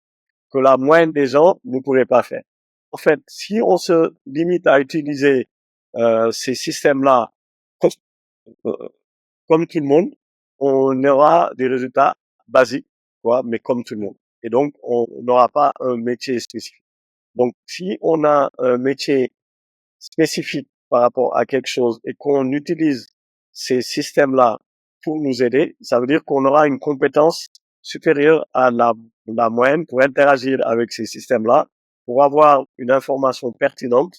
que la moyenne des gens ne pourraient pas faire. En fait, si on se limite à utiliser ces systèmes-là euh, comme tout le monde, on aura des résultats basiques, quoi, mais comme tout le monde. Et donc, on n'aura pas un métier spécifique. Donc, si on a un métier spécifique par rapport à quelque chose et qu'on utilise ces systèmes-là pour nous aider, ça veut dire qu'on aura une compétence supérieure à la moyenne pour interagir avec ces systèmes-là, pour avoir une information pertinente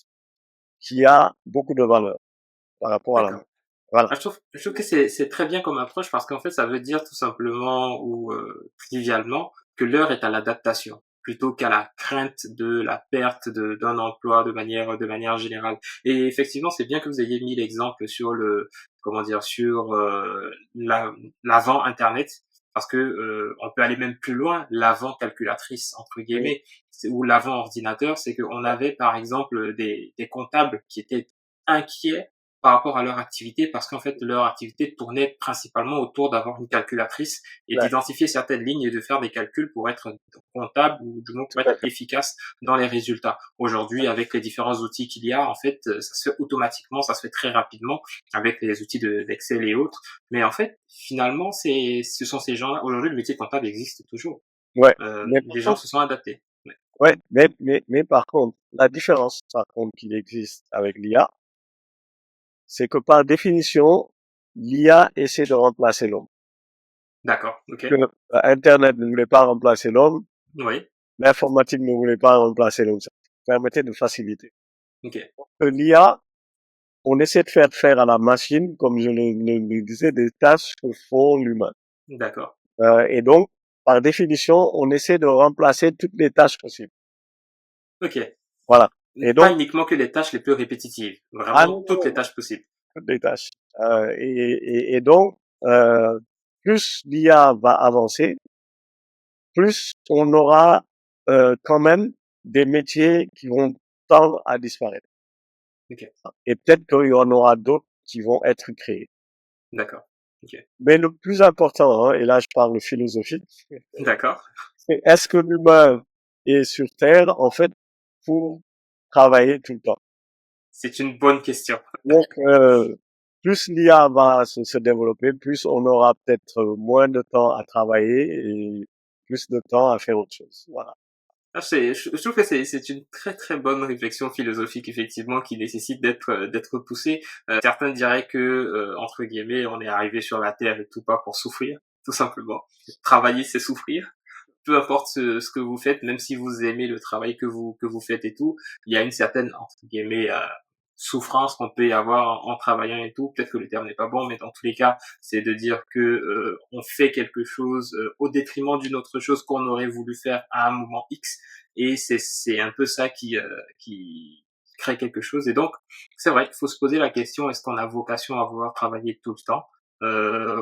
qui a beaucoup de valeur par rapport à la D'accord. moyenne. Voilà. Ah, je trouve que c'est très bien comme approche parce qu'en fait, ça veut dire tout simplement ou trivialement que l'heure est à l'adaptation plutôt qu'à la crainte de la perte d'un emploi de manière générale. Et effectivement, c'est bien que vous ayez mis l'exemple sur comment dire, sur l'avant Internet parce que on peut aller même plus loin, l'avant calculatrice entre Oui, guillemets ou l'avant ordinateur, c'est qu'on avait par exemple des comptables qui étaient inquiets par rapport à leur activité parce qu'en fait leur activité tournait principalement autour d'avoir une calculatrice et ouais, d'identifier certaines lignes et de faire des calculs pour être comptable ou du moins pour tout à être fait. efficace dans les résultats. Aujourd'hui, avec les différents outils qu'il y a, en fait, ça se fait automatiquement, ça se fait très rapidement avec les outils d'Excel et autres. Mais en fait, finalement, ce sont ces gens-là. Aujourd'hui, le métier comptable existe toujours. Ouais. Mais par Les gens contre, se sont adaptés. Ouais. ouais, mais par contre, la différence, par contre, qu'il existe avec l'IA, c'est que par définition, l'IA essaie de remplacer l'homme. D'accord. Ok. Que Internet ne voulait pas remplacer l'homme, Oui. l'informatique ne voulait pas remplacer l'homme. Ça permettait de faciliter. Ok. Que l'IA, on essaie de faire à la machine, comme je le disais, des tâches que font l'humain. D'accord. Et donc, par définition, on essaie de remplacer toutes les tâches possibles. Ok. Voilà. Et Pas donc, uniquement que les tâches les plus répétitives, ah vraiment non, non, toutes les non, tâches possibles. toutes les tâches. Et donc, plus l'IA va avancer, plus on aura quand même des métiers qui vont tendre à disparaître. Ok. Et peut-être qu'il y en aura d'autres qui vont être créés. D'accord. Ok. Mais le plus important, hein, et là je parle de philosophie, D'accord. c'est est-ce que l'humain est sur Terre, en fait, pour travailler tout le temps? C'est une bonne question. Donc, plus l'IA va se développer, plus on aura peut-être moins de temps à travailler et plus de temps à faire autre chose. Voilà. Ah, je trouve que c'est une très très bonne réflexion philosophique effectivement qui nécessite d'être poussée. Certains diraient que entre guillemets on est arrivé sur la terre et tout pas pour souffrir, tout simplement. Travailler c'est souffrir. Peu importe ce que vous faites, même si vous aimez le travail que vous faites et tout, il y a une certaine entre guillemets souffrance qu'on peut y avoir en travaillant et tout. Peut-être que le terme n'est pas bon, mais dans tous les cas, c'est de dire que on fait quelque chose au détriment d'une autre chose qu'on aurait voulu faire à un moment X, et c'est un peu ça qui crée quelque chose. Et donc, c'est vrai, il faut se poser la question, est-ce qu'on a vocation à vouloir travailler tout le temps,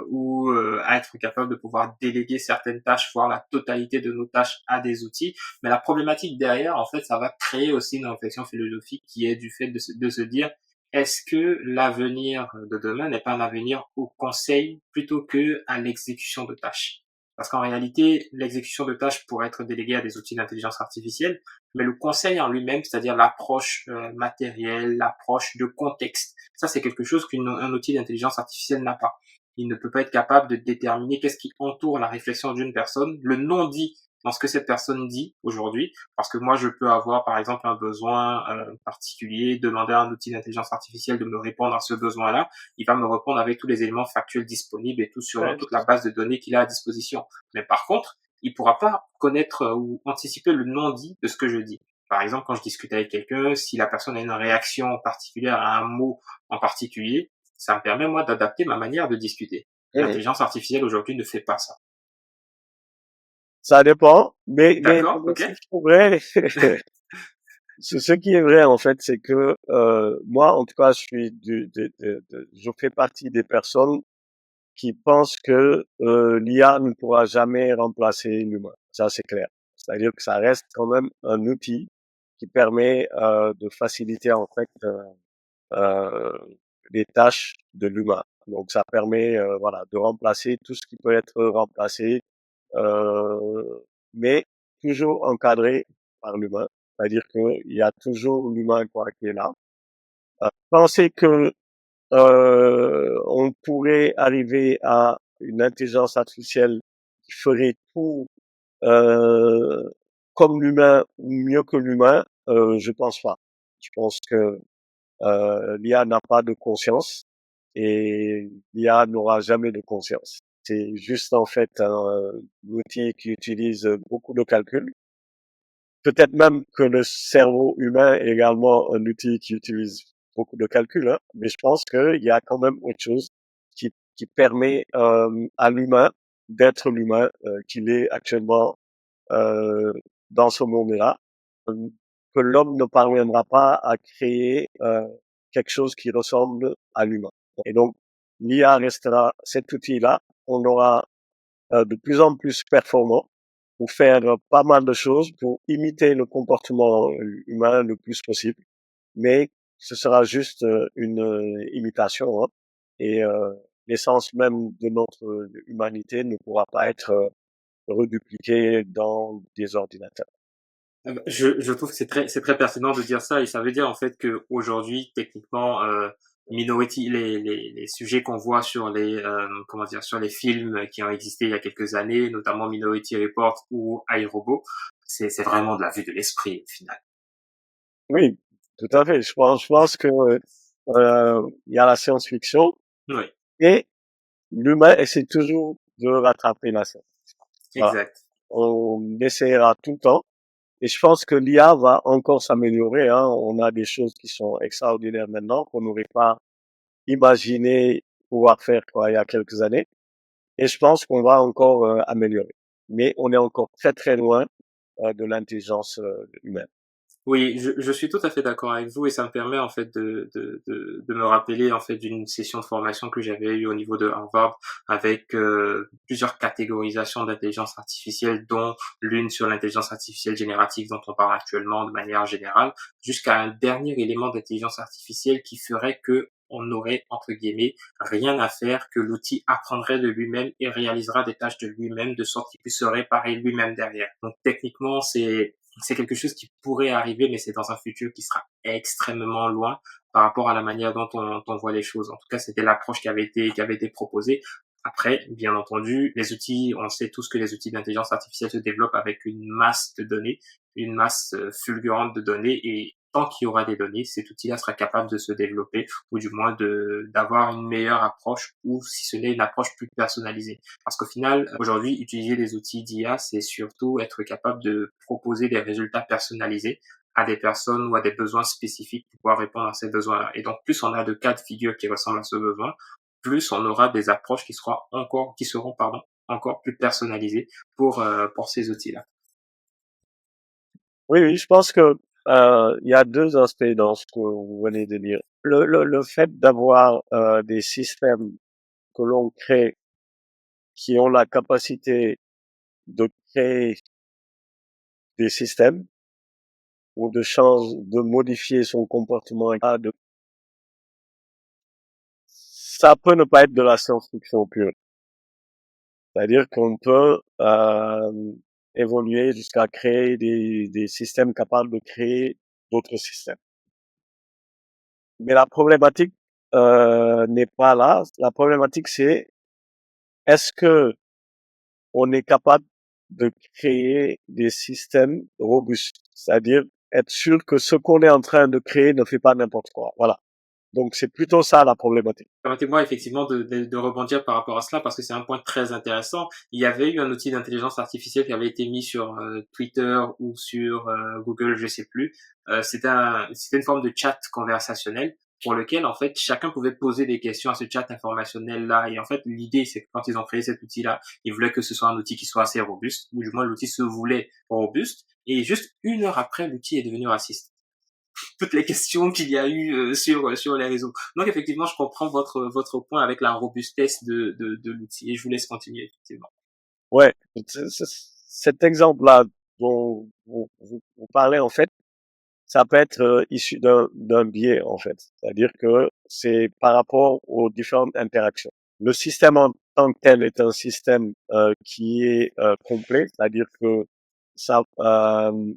ou à être capable de pouvoir déléguer certaines tâches, voire la totalité de nos tâches à des outils. Mais la problématique derrière, en fait, ça va créer aussi une réflexion philosophique qui est du fait de se dire, est-ce que l'avenir de demain n'est pas un avenir au conseil plutôt que à l'exécution de tâches? Parce qu'en réalité, l'exécution de tâches pourrait être déléguée à des outils d'intelligence artificielle, mais le conseil en lui-même, c'est-à-dire l'approche matérielle, l'approche de contexte, ça c'est quelque chose qu'un outil d'intelligence artificielle n'a pas. Il ne peut pas être capable de déterminer qu'est-ce qui entoure la réflexion d'une personne, le non-dit dans ce que cette personne dit aujourd'hui, parce que moi je peux avoir par exemple un besoin particulier, demander à un outil d'intelligence artificielle de me répondre à ce besoin-là, il va me répondre avec tous les éléments factuels disponibles et tout sur Ouais. toute la base de données qu'il a à disposition. Mais par contre, il pourra pas connaître ou anticiper le non-dit de ce que je dis. Par exemple, quand je discute avec quelqu'un, si la personne a une réaction particulière à un mot en particulier, ça me permet, moi, d'adapter ma manière de discuter. Mhm. L'intelligence artificielle aujourd'hui ne fait pas ça. Ça dépend, mais D'accord, ok. ce qui est vrai, ce qui est vrai en fait, c'est que moi, en tout cas, je suis je fais partie des personnes qui pensent que l'IA ne pourra jamais remplacer l'humain. Ça, c'est clair. C'est-à-dire que ça reste quand même un outil qui permet de faciliter en fait euh, les tâches de l'humain. Donc, ça permet voilà de remplacer tout ce qui peut être remplacé, euh, mais toujours encadré par l'humain. C'est-à-dire qu'il y a toujours l'humain quoi qui est là. Penser que on pourrait arriver à une intelligence artificielle qui ferait tout euh, comme l'humain ou mieux que l'humain, je pense pas. Je pense que l'IA n'a pas de conscience et l'IA n'aura jamais de conscience. C'est juste en fait un outil qui utilise beaucoup de calculs. Peut-être même que le cerveau humain est également un outil qui utilise beaucoup de calculs, hein, mais je pense qu'il y a quand même autre chose qui permet à l'humain d'être l'humain qu'il est actuellement euh, dans ce monde-là, euh, que l'homme ne parviendra pas à créer quelque chose qui ressemble à l'humain. Et donc, l'IA restera cet outil-là. On aura de plus en plus performant pour faire pas mal de choses, pour imiter le comportement humain le plus possible. Mais ce sera juste une imitation, hein, et l'essence même de notre humanité ne pourra pas être redupliquée dans des ordinateurs. Je trouve que c'est très pertinent de dire ça, et ça veut dire en fait que aujourd'hui, techniquement, Minority, les sujets qu'on voit sur les comment dire sur les films qui ont existé il y a quelques années, notamment Minority Report ou iRobot, c'est vraiment de la vue de l'esprit au final. Oui, tout à fait. Je pense que il y a la science-fiction Oui, et l'humain essaie toujours de rattraper la science. Voilà. exact. On essaiera tout le temps. Et je pense que l'IA va encore s'améliorer, hein. On a des choses qui sont extraordinaires maintenant qu'on n'aurait pas imaginé pouvoir faire quoi, il y a quelques années. Et je pense qu'on va encore améliorer. Mais on est encore très très loin de l'intelligence humaine. Oui, je suis tout à fait d'accord avec vous et ça me permet en fait de me rappeler en fait d'une session de formation que j'avais eue au niveau de Harvard avec plusieurs catégorisations d'intelligence artificielle, dont l'une sur l'intelligence artificielle générative dont on parle actuellement de manière générale, jusqu'à un dernier élément d'intelligence artificielle qui ferait que on n'aurait, entre guillemets, rien à faire, que l'outil apprendrait de lui-même et réalisera des tâches de lui-même de sorte qu'il puisse se réparer lui-même derrière. Donc techniquement, c'est quelque chose qui pourrait arriver, mais c'est dans un futur qui sera extrêmement loin par rapport à la manière dont on voit les choses. En tout cas, c'était l'approche qui avait été proposée. Après, bien entendu, les outils, on sait tous que les outils d'intelligence artificielle se développent avec une masse de données, une masse fulgurante de données, et tant qu'il y aura des données, cet outil-là sera capable de se développer, ou du moins d'avoir une meilleure approche, ou si ce n'est une approche plus personnalisée. Parce qu'au final, aujourd'hui, utiliser des outils d'IA, c'est surtout être capable de proposer des résultats personnalisés à des personnes ou à des besoins spécifiques pour pouvoir répondre à ces besoins-là. Et donc, plus on a de cas de figure qui ressemblent à ce besoin, plus on aura des approches qui seront, pardon, encore plus personnalisées pour ces outils-là. Oui, oui, je pense que il y a deux aspects dans ce que vous venez de dire. Le fait d'avoir des systèmes que l'on crée qui ont la capacité de créer des systèmes ou de modifier son comportement, ça peut ne pas être de la science-fiction pure. C'est-à-dire qu'on peut évoluer jusqu'à créer des systèmes capables de créer d'autres systèmes. Mais la problématique n'est pas là. La problématique, c'est est-ce que on est capable de créer des systèmes robustes, c'est-à-dire être sûr que ce qu'on est en train de créer ne fait pas n'importe quoi. Voilà. Donc c'est plutôt ça la problématique. Permettez-moi effectivement de rebondir par rapport à cela parce que c'est un point très intéressant. Il y avait eu un outil d'intelligence artificielle qui avait été mis sur Twitter ou sur Google, je sais plus. C'était une forme de chat conversationnel pour lequel en fait chacun pouvait poser des questions à ce chat informationnel là. Et en fait l'idée c'est que quand ils ont créé cet outil là, ils voulaient que ce soit un outil qui soit assez robuste, ou du moins l'outil se voulait robuste. Et juste une heure après, l'outil est devenu raciste, toutes les questions qu'il y a eu sur les réseaux. Donc effectivement, je comprends votre point avec la robustesse de l'outil et je vous laisse continuer effectivement. Ouais, cet exemple-là dont vous parlez en fait, ça peut être issu d'un biais en fait, c'est-à-dire que c'est par rapport aux différentes interactions. Le système en tant que tel est un système qui est complet, c'est-à-dire que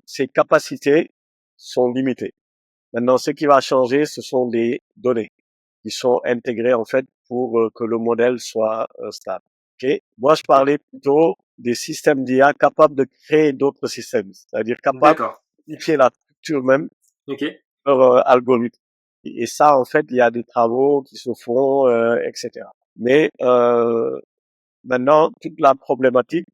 ses capacités sont limitées. Maintenant, ce qui va changer, ce sont les données qui sont intégrées en fait pour que le modèle soit stable. Okay. Moi, je parlais plutôt des systèmes d'IA capables de créer d'autres systèmes, c'est-à-dire capables D'accord. de modifier la structure même Ok. de leur algorithme. Et ça, en fait, il y a des travaux qui se font, etc. Mais maintenant, toute la problématique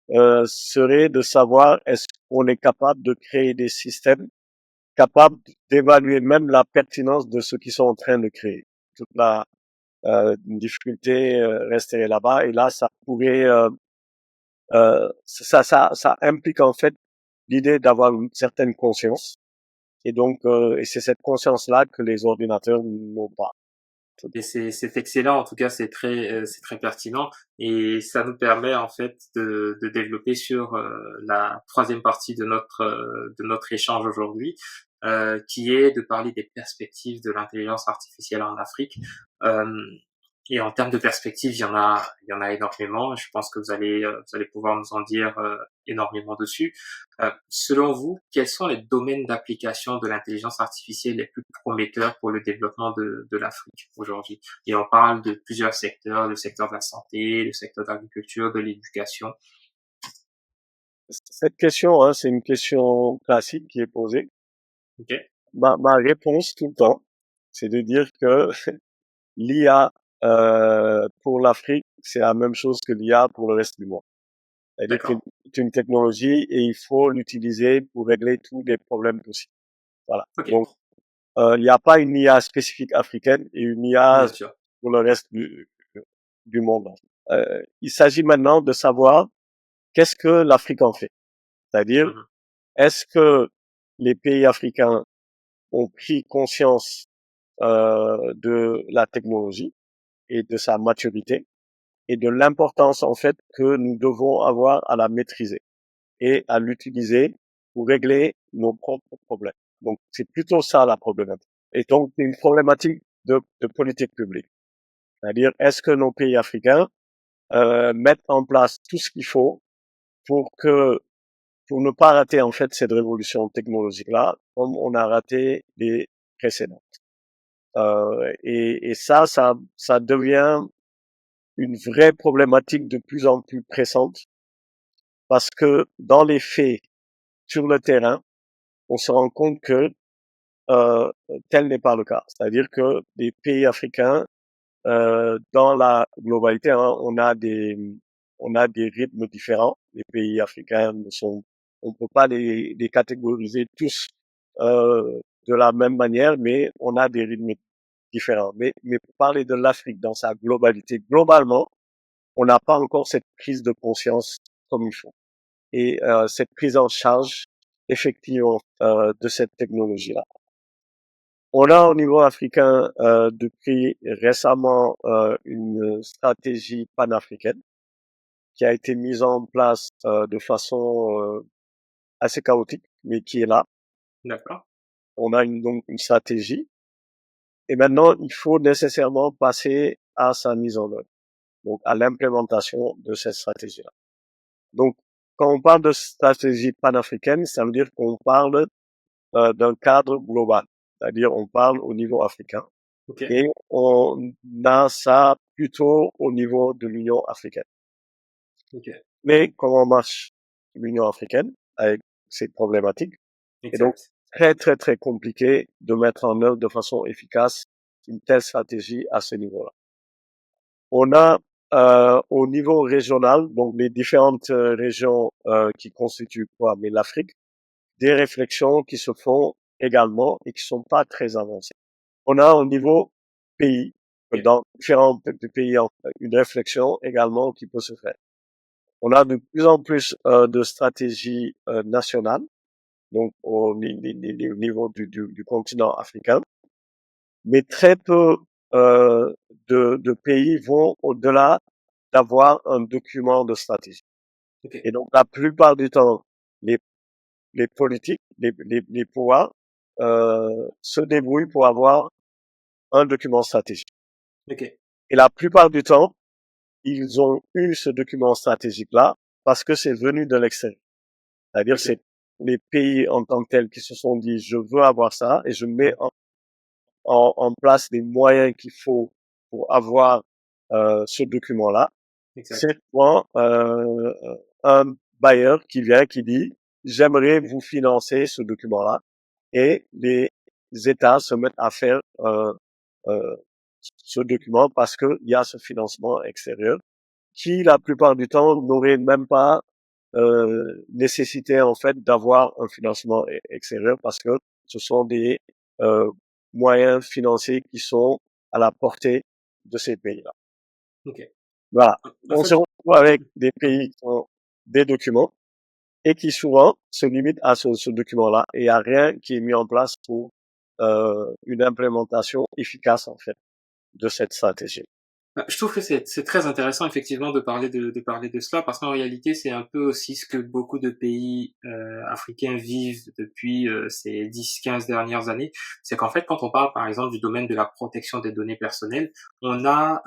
serait de savoir est-ce qu'on est capable de créer des systèmes capables d'évaluer même la pertinence de ce qu'ils sont en train de créer. Toute la difficulté resterait là-bas. Et là, ça pourrait, ça implique en fait l'idée d'avoir une certaine conscience. Et donc, et c'est cette conscience-là que les ordinateurs n'ont pas. Et c'est excellent, en tout cas c'est très pertinent et ça nous permet en fait de développer sur la troisième partie de notre échange aujourd'hui, qui est de parler des perspectives de l'intelligence artificielle en Afrique. Euh, Et en termes de perspective, il y en a énormément. Je pense que vous allez pouvoir nous en dire énormément dessus. Selon vous, quels sont les domaines d'application de l'intelligence artificielle les plus prometteurs pour le développement de l'Afrique aujourd'hui? Et on parle de plusieurs secteurs, le secteur de la santé, le secteur de l'agriculture, de l'éducation. Cette question, hein, c'est une question classique qui est posée. Ok, Ma réponse tout le temps, c'est de dire que l'IA pour l'Afrique, c'est la même chose que l'IA pour le reste du monde. C'est-à-dire que D'accord. c'est une technologie et il faut l'utiliser pour régler tous les problèmes possibles. Voilà. Ok. Donc, il n'y a pas une IA spécifique africaine et une IA Bien sûr. pour le reste du monde. Il s'agit maintenant de savoir qu'est-ce que l'Afrique en fait. C'est-à-dire, Mhm. est-ce que les pays africains ont pris conscience de la technologie et de sa maturité et de l'importance en fait que nous devons avoir à la maîtriser et à l'utiliser pour régler nos propres problèmes. Donc c'est plutôt ça la problématique. Et donc c'est une problématique de politique publique. C'est-à-dire est-ce que nos pays africains mettent en place tout ce qu'il faut pour que pour ne pas rater en fait cette révolution technologique là comme on a raté les précédents. Et ça devient une vraie problématique de plus en plus pressante parce que dans les faits, sur le terrain, on se rend compte que euh, tel n'est pas le cas. C'est-à-dire que les pays africains, dans la globalité, hein, on a des rythmes différents. Les pays africains ne sont, on peut pas les catégoriser tous de la même manière, mais on a des rythmes différents. Mais pour parler de l'Afrique dans sa globalité, globalement, on n'a pas encore cette prise de conscience comme il faut. Et cette prise en charge, effectivement, de cette technologie-là. On a au niveau africain, depuis récemment, une stratégie panafricaine qui a été mise en place de façon assez chaotique, mais qui est là. D'accord. On a donc une stratégie. Et maintenant, il faut nécessairement passer à sa mise en œuvre, donc à l'implémentation de cette stratégie-là. Donc, quand on parle de stratégie panafricaine, ça veut dire qu'on parle d'un cadre global, c'est-à-dire on parle au niveau africain Ok. et on a ça plutôt au niveau de l'Union africaine. Ok. Mais comment marche l'Union africaine avec ces problématiques? Et donc, Exact. très, très, très compliqué de mettre en œuvre de façon efficace une telle stratégie à ce niveau-là. On a au niveau régional, donc les différentes régions qui constituent quoi, mais l'Afrique, des réflexions qui se font également et qui sont pas très avancées. On a au niveau pays, Ok. dans différents pays, une réflexion également qui peut se faire. On a de plus en plus de stratégies nationales, donc au niveau du continent africain, mais très peu de pays vont au-delà d'avoir un document de stratégie. Ok. Et donc la plupart du temps, les, les politiques, les pouvoirs se débrouillent pour avoir un document stratégique. Ok. Et la plupart du temps, ils ont eu ce document stratégique-là parce que c'est venu de l'extérieur. C'est-à-dire Ok. c'est les pays en tant que tels qui se sont dit je veux avoir ça et je mets Mhm. en place les moyens qu'il faut pour avoir ce document-là. Exact. C'est souvent un bailleur qui vient qui dit j'aimerais vous financer ce document-là et les États se mettent à faire euh, ce document parce qu'il y a ce financement extérieur qui la plupart du temps n'aurait même pas nécessité en fait d'avoir un financement extérieur parce que ce sont des euh, moyens financiers qui sont à la portée de ces pays-là. Ok. Voilà. En On se fait, retrouve avec des mhm. pays qui ont des documents et qui souvent se limitent à ce document-là et il n'y a rien qui est mis en place pour une implémentation efficace en fait de cette stratégie. Je trouve que c'est très intéressant effectivement de parler de cela parce qu'en réalité c'est un peu aussi ce que beaucoup de pays africains vivent depuis ces 10-15 dernières années. C'est qu'en fait quand on parle par exemple du domaine de la protection des données personnelles, on a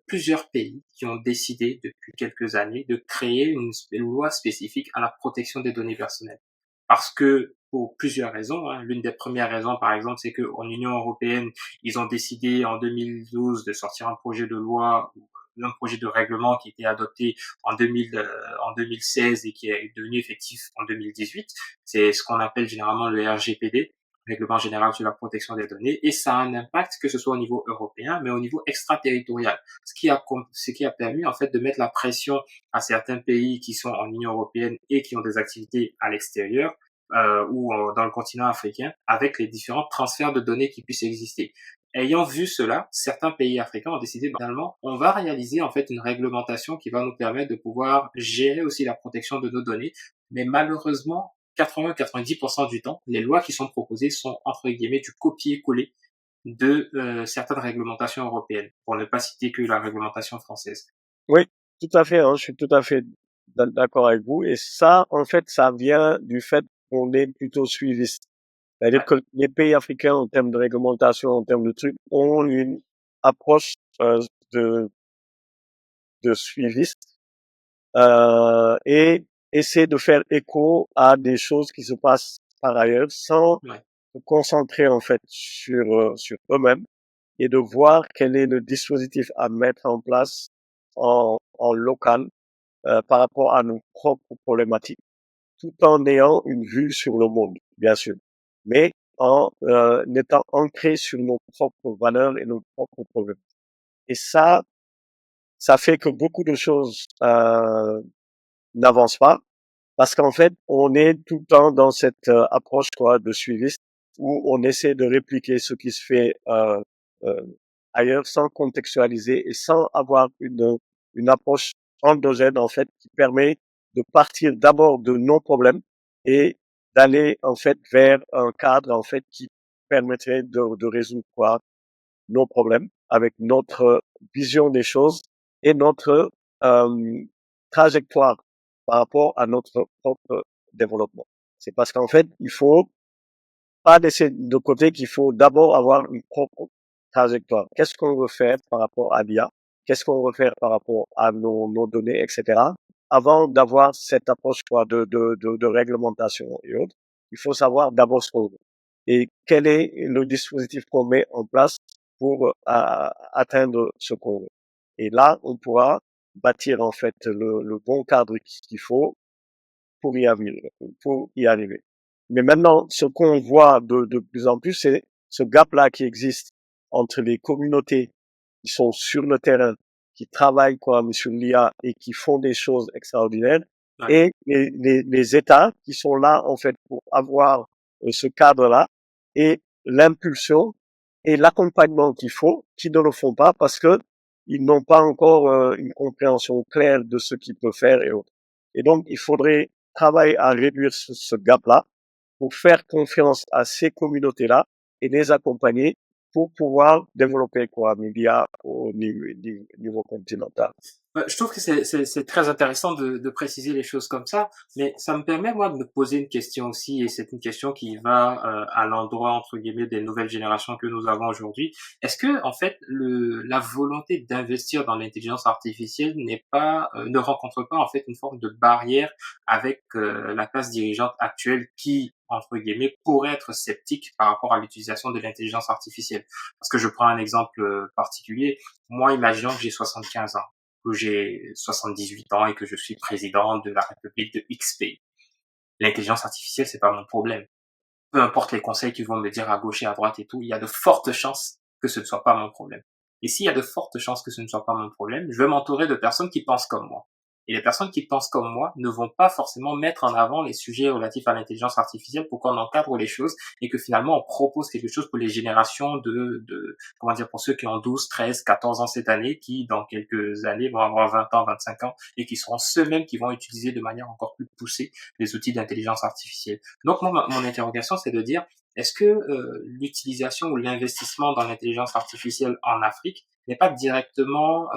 plusieurs pays qui ont décidé depuis quelques années de créer une loi spécifique à la protection des données personnelles. Parce que pour plusieurs raisons, hein. L'une des premières raisons, par exemple, c'est qu'en Union européenne, ils ont décidé en 2012 de sortir un projet de loi, un projet de règlement qui était adopté en 2016 et qui est devenu effectif en 2018. C'est ce qu'on appelle généralement le RGPD. règlement général sur la protection des données, et ça a un impact que ce soit au niveau européen, mais au niveau extraterritorial, ce qui a permis en fait de mettre la pression à certains pays qui sont en Union européenne et qui ont des activités à l'extérieur ou dans le continent africain, avec les différents transferts de données qui puissent exister. Ayant vu cela, certains pays africains ont décidé, finalement, on va réaliser en fait une réglementation qui va nous permettre de pouvoir gérer aussi la protection de nos données. Mais malheureusement, 80-90% du temps, les lois qui sont proposées sont entre guillemets du copier-coller de certaines réglementations européennes, pour ne pas citer que la réglementation française. Oui, tout à fait, hein, je suis tout à fait d'accord avec vous. Et ça, en fait, ça vient du fait qu'on est plutôt suiviste. C'est-à-dire Ouais, que les pays africains, en termes de réglementation, en termes de trucs, ont une approche de, de suiviste et essaient de faire écho à des choses qui se passent par ailleurs sans ouais, se concentrer en fait sur eux-mêmes et de voir quel est le dispositif à mettre en place en local par rapport à nos propres problématiques, tout en ayant une vue sur le monde, bien sûr, mais en étant ancré sur nos propres valeurs et nos propres problèmes. Et ça fait que beaucoup de choses n'avancent pas parce qu'en fait, on est tout le temps dans cette approche quoi de suiviste où on essaie de répliquer ce qui se fait euh, ailleurs sans contextualiser et sans avoir une approche endogène en fait qui permet de partir d'abord de nos problèmes et d'aller en fait vers un cadre en fait qui permettrait de résoudre quoi nos problèmes avec notre vision des choses et notre trajectoire par rapport à notre propre développement. C'est parce qu'en fait, il faut pas laisser de côté qu'il faut d'abord avoir une propre trajectoire. Qu'est-ce qu'on veut faire par rapport à l'IA? Qu'est-ce qu'on veut faire par rapport à nos données, etc. Avant d'avoir cette approche quoi, de réglementation et autres, il faut savoir d'abord ce qu'on veut et quel est le dispositif qu'on met en place pour atteindre ce qu'on veut. Et là, on pourra bâtir en fait le bon cadre qu'il faut pour y arriver, pour y arriver. Mais maintenant, ce qu'on voit de plus en plus, c'est ce gap-là qui existe entre les communautés qui sont sur le terrain, qui travaillent quoi, sur l'IA et qui font des choses extraordinaires, ouais. et les États qui sont là en fait pour avoir ce cadre-là et l'impulsion et l'accompagnement qu'il faut, qui ne le font pas parce que ils n'ont pas encore une compréhension claire de ce qu'ils peuvent faire et autres. Et donc, il faudrait travailler à réduire ce gap-là pour faire confiance à ces communautés-là et les accompagner pour pouvoir développer quoi, média au niveau continental. Je trouve que c'est très intéressant de préciser les choses comme ça, mais ça me permet moi de me poser une question aussi, et c'est une question qui va à l'endroit entre guillemets des nouvelles générations que nous avons aujourd'hui. Est-ce que en fait la volonté d'investir dans l'intelligence artificielle ne rencontre pas en fait une forme de barrière avec la classe dirigeante actuelle qui entre guillemets pourrait être sceptique par rapport à l'utilisation de l'intelligence artificielle? Parce que je prends un exemple particulier. Moi, imaginons que j'ai 75 ans, que j'ai 78 ans et que je suis président de la République de X pays. L'intelligence artificielle, c'est pas mon problème. Peu importe les conseils qu'ils vont me dire à gauche et à droite et tout, il y a de fortes chances que ce ne soit pas mon problème. Et s'il y a de fortes chances que ce ne soit pas mon problème, je vais m'entourer de personnes qui pensent comme moi. Et les personnes qui pensent comme moi ne vont pas forcément mettre en avant les sujets relatifs à l'intelligence artificielle pour qu'on encadre les choses et que finalement on propose quelque chose pour les générations comment dire, pour ceux qui ont 12, 13, 14 ans cette année, qui dans quelques années vont avoir 20 ans, 25 ans et qui seront ceux-mêmes qui vont utiliser de manière encore plus poussée les outils d'intelligence artificielle. Donc moi, mon interrogation, c'est de dire, est-ce que l'utilisation ou l'investissement dans l'intelligence artificielle en Afrique n'est pas directement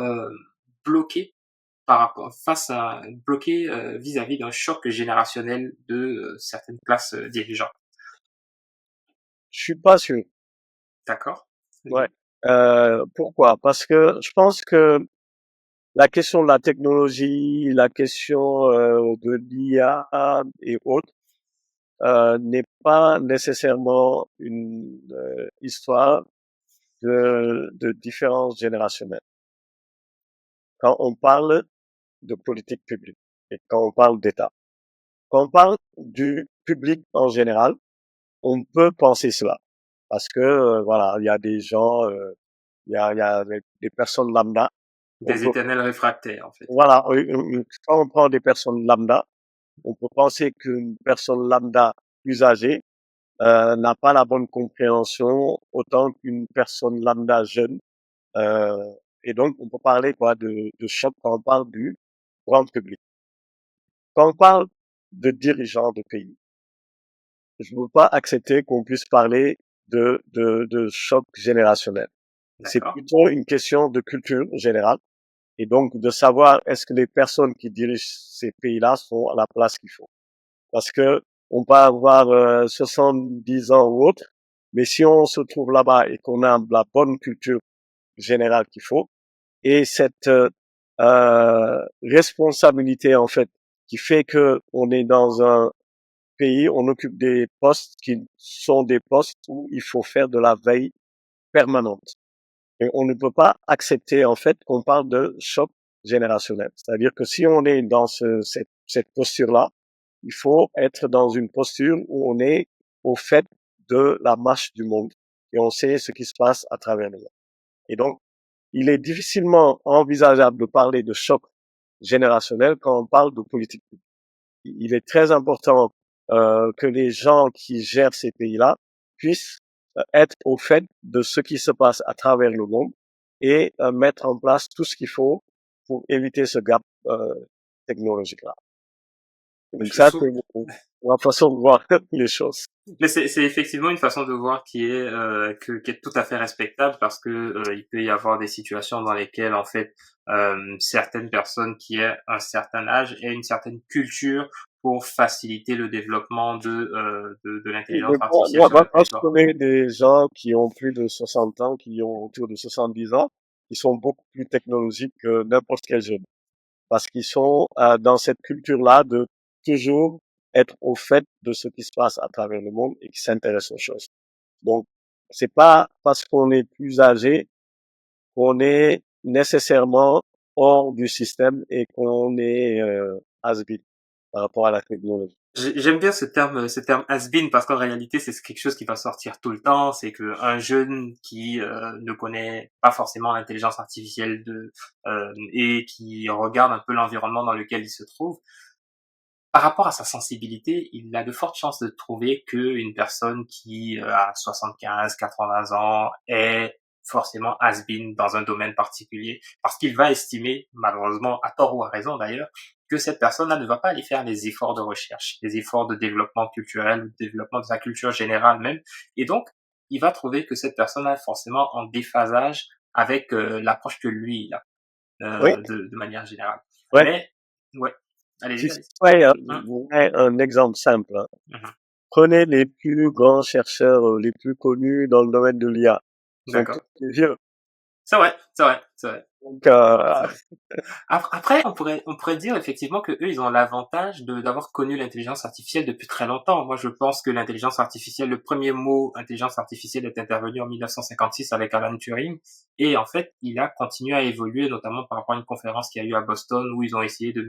bloqué par rapport face à bloqué vis-à-vis d'un choc générationnel de certaines classes dirigeantes? Je suis pas sûr. D'accord? Ouais. Pourquoi? Parce que je pense que la question de la technologie, la question de l'IA et autres, n'est pas nécessairement une histoire de différence générationnelle. Quand on parle de politique publique et quand on parle d'État, quand on parle du public en général, on peut penser cela. Parce que, voilà, il y a des gens, il y a des personnes lambda. On Des peut, éternels réfractaires, en fait. voilà, quand on prend des personnes lambda, on peut penser qu'une personne lambda plus âgée n'a pas la bonne compréhension autant qu'une personne lambda jeune. Euh, et donc, on peut parler quoi de choc quand on parle du grand public. Quand on parle de dirigeants de pays, je ne veux pas accepter qu'on puisse parler de choc générationnel. C'est D'accord? plutôt une question de culture générale et donc de savoir est-ce que les personnes qui dirigent ces pays-là sont à la place qu'il faut. Parce que on peut avoir 70 ans ou autre, mais si on se trouve là-bas et qu'on a la bonne culture générale qu'il faut, et cette responsabilité en fait qui fait que on est dans un pays, on occupe des postes qui sont des postes où il faut faire de la veille permanente. Et on ne peut pas accepter en fait qu'on parle de choc générationnel. C'est-à-dire que si on est dans cette posture-là, il faut être dans une posture où on est au fait de la marche du monde et on sait ce qui se passe à travers le monde. Et donc, il est difficilement envisageable de parler de choc générationnel quand on parle de politique publique. Il est très important que les gens qui gèrent ces pays-là puissent être au fait de ce qui se passe à travers le monde et mettre en place tout ce qu'il faut pour éviter ce gap technologique-là. Donc Je ça, trouve, c'est ma façon de voir les choses. mais c'est effectivement une façon de voir qui est tout à fait respectable parce que il peut y avoir des situations dans lesquelles en fait certaines personnes qui aient un certain âge et une certaine culture pour faciliter le développement de Oui, l'intelligence mais artificielle sur le moi, je territoire. connais des gens qui ont plus de 60 ans, qui ont autour de 70 ans, qui sont beaucoup plus technologiques que n'importe quel jeune. Parce qu'ils sont dans cette culture-là de toujours être au fait de ce qui se passe à travers le monde et qui s'intéressent aux choses. Donc, c'est pas parce qu'on est plus âgé qu'on est nécessairement hors du système et qu'on est has-been par rapport à la technologie. J'aime bien ce terme has-been parce qu'en réalité c'est quelque chose qui va sortir tout le temps. C'est que un jeune qui ne connaît pas forcément l'intelligence artificielle et qui regarde un peu l'environnement dans lequel il se trouve, par rapport à sa sensibilité, il a de fortes chances de trouver qu'une personne qui a 75, 80 ans est forcément has-been dans un domaine particulier, parce qu'il va estimer, malheureusement, à tort ou à raison d'ailleurs, que cette personne-là ne va pas aller faire les efforts de recherche, les efforts de développement culturel, de développement de sa culture générale même, et donc il va trouver que cette personne-là est forcément en déphasage avec l'approche que lui il a Oui, de manière générale. ouais. Mais ouais, allez-y, Si allez-y. ouais, Hum, je vous mets un exemple simple, hein. hum. Prenez les plus grands chercheurs, les plus connus dans le domaine de l'IA. Ils sont tous D'accord. des vieux. C'est vrai, c'est vrai, c'est vrai. Donc, C'est vrai. Après, on pourrait dire effectivement que eux, ils ont l'avantage d'avoir connu l'intelligence artificielle depuis très longtemps. Moi, je pense que l'intelligence artificielle, le premier mot intelligence artificielle est intervenu en 1956 avec Alan Turing. Et en fait, il a continué à évoluer, notamment par rapport à une conférence qu'il y a eu à Boston où ils ont essayé de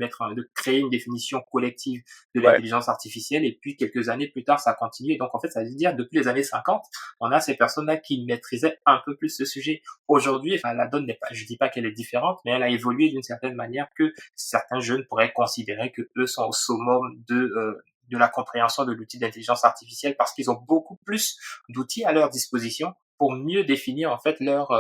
créer une définition collective de ouais, l'intelligence artificielle. Et puis, quelques années plus tard, ça a continué. Et donc, en fait, ça veut dire, depuis les années 50, on a ces personnes-là qui maîtrisaient un peu plus ce sujet. Aujourd'hui, enfin, la donne n'est pas, je dis pas qu'elle est différente, mais elle a évolué d'une certaine manière que certains jeunes pourraient considérer que eux sont au summum de la compréhension de l'outil d'intelligence artificielle parce qu'ils ont beaucoup plus d'outils à leur disposition pour mieux définir en fait leur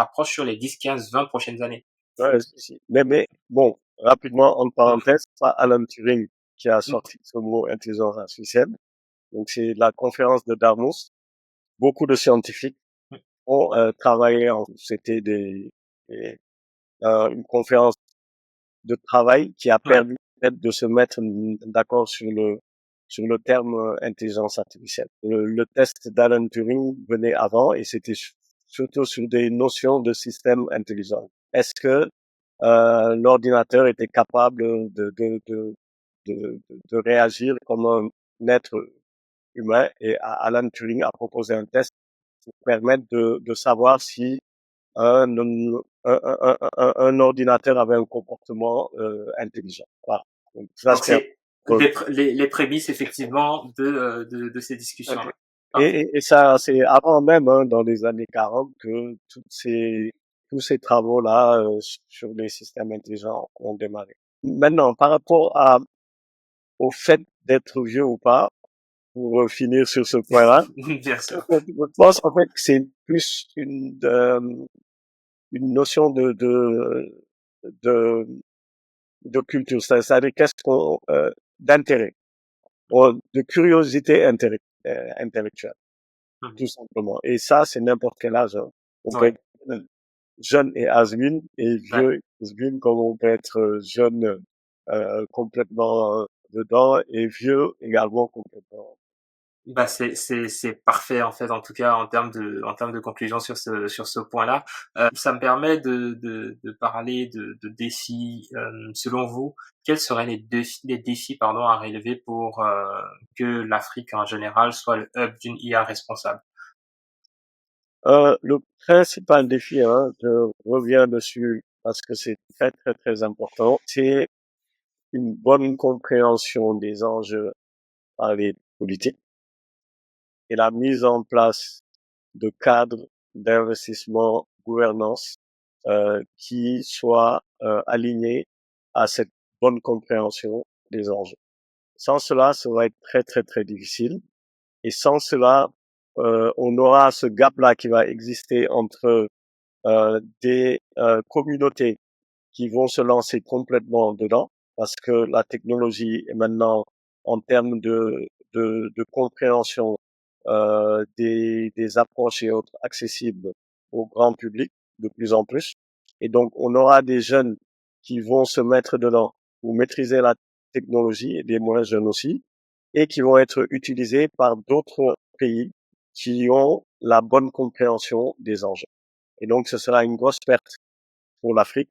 approche sur les 10, 15, 20 prochaines années. ouais, si. Mais bon, rapidement, en parenthèse, c'est pas Alan Turing qui a sorti ce mot intelligence artificielle. Donc, c'est la conférence de Dartmouth. Beaucoup de scientifiques ont travaillé, c'était une conférence de travail qui a Ouais. permis peut-être de se mettre d'accord sur le terme intelligence artificielle. Le test d'Alan Turing venait avant et c'était surtout sur des notions de système intelligent. Est-ce que l'ordinateur était capable de réagir comme un être humain et Alan Turing a proposé un test pour permettre de savoir si un, un ordinateur avait un comportement intelligent. Voilà. Donc ça, Donc c'était un c'est peu. les prémices effectivement de ces discussions-là. Et ça, c'est avant même, hein, dans les années 40, que tous ces travaux-là sur les systèmes intelligents ont démarré. Maintenant, par rapport au fait d'être vieux ou pas, pour finir sur ce point-là, Bien sûr. je pense en fait que c'est plus une notion de, de culture, c'est-à-dire qu'est-ce qu'on d'intérêt, de curiosité intellectuelle, Mhm. tout simplement. Et ça, c'est n'importe quel âge, hein. On peut Ouais, être jeune et has et ouais. vieux et has comme on peut être jeune complètement dedans et vieux également complètement. Bah c'est parfait en fait en tout cas en termes de conclusion sur ce point-là. Ça me permet de parler de défis. Selon vous, quels seraient les défis pardon à relever pour que l'Afrique en général soit le hub d'une IA responsable? Le principal défi, hein, je reviens dessus parce que c'est très très très important, c'est une bonne compréhension des enjeux par les politiques et la mise en place de cadres d'investissement, gouvernance qui soient alignés à cette bonne compréhension des enjeux. Sans cela, ça va être très très très difficile. Et sans cela, on aura ce gap-là qui va exister entre des communautés qui vont se lancer complètement dedans parce que la technologie est maintenant en termes de compréhension des approches et autres accessibles au grand public de plus en plus. Et donc, on aura des jeunes qui vont se mettre dedans pour maîtriser la technologie et des moins jeunes aussi et qui vont être utilisés par d'autres pays qui ont la bonne compréhension des enjeux. Et donc, ce sera une grosse perte pour l'Afrique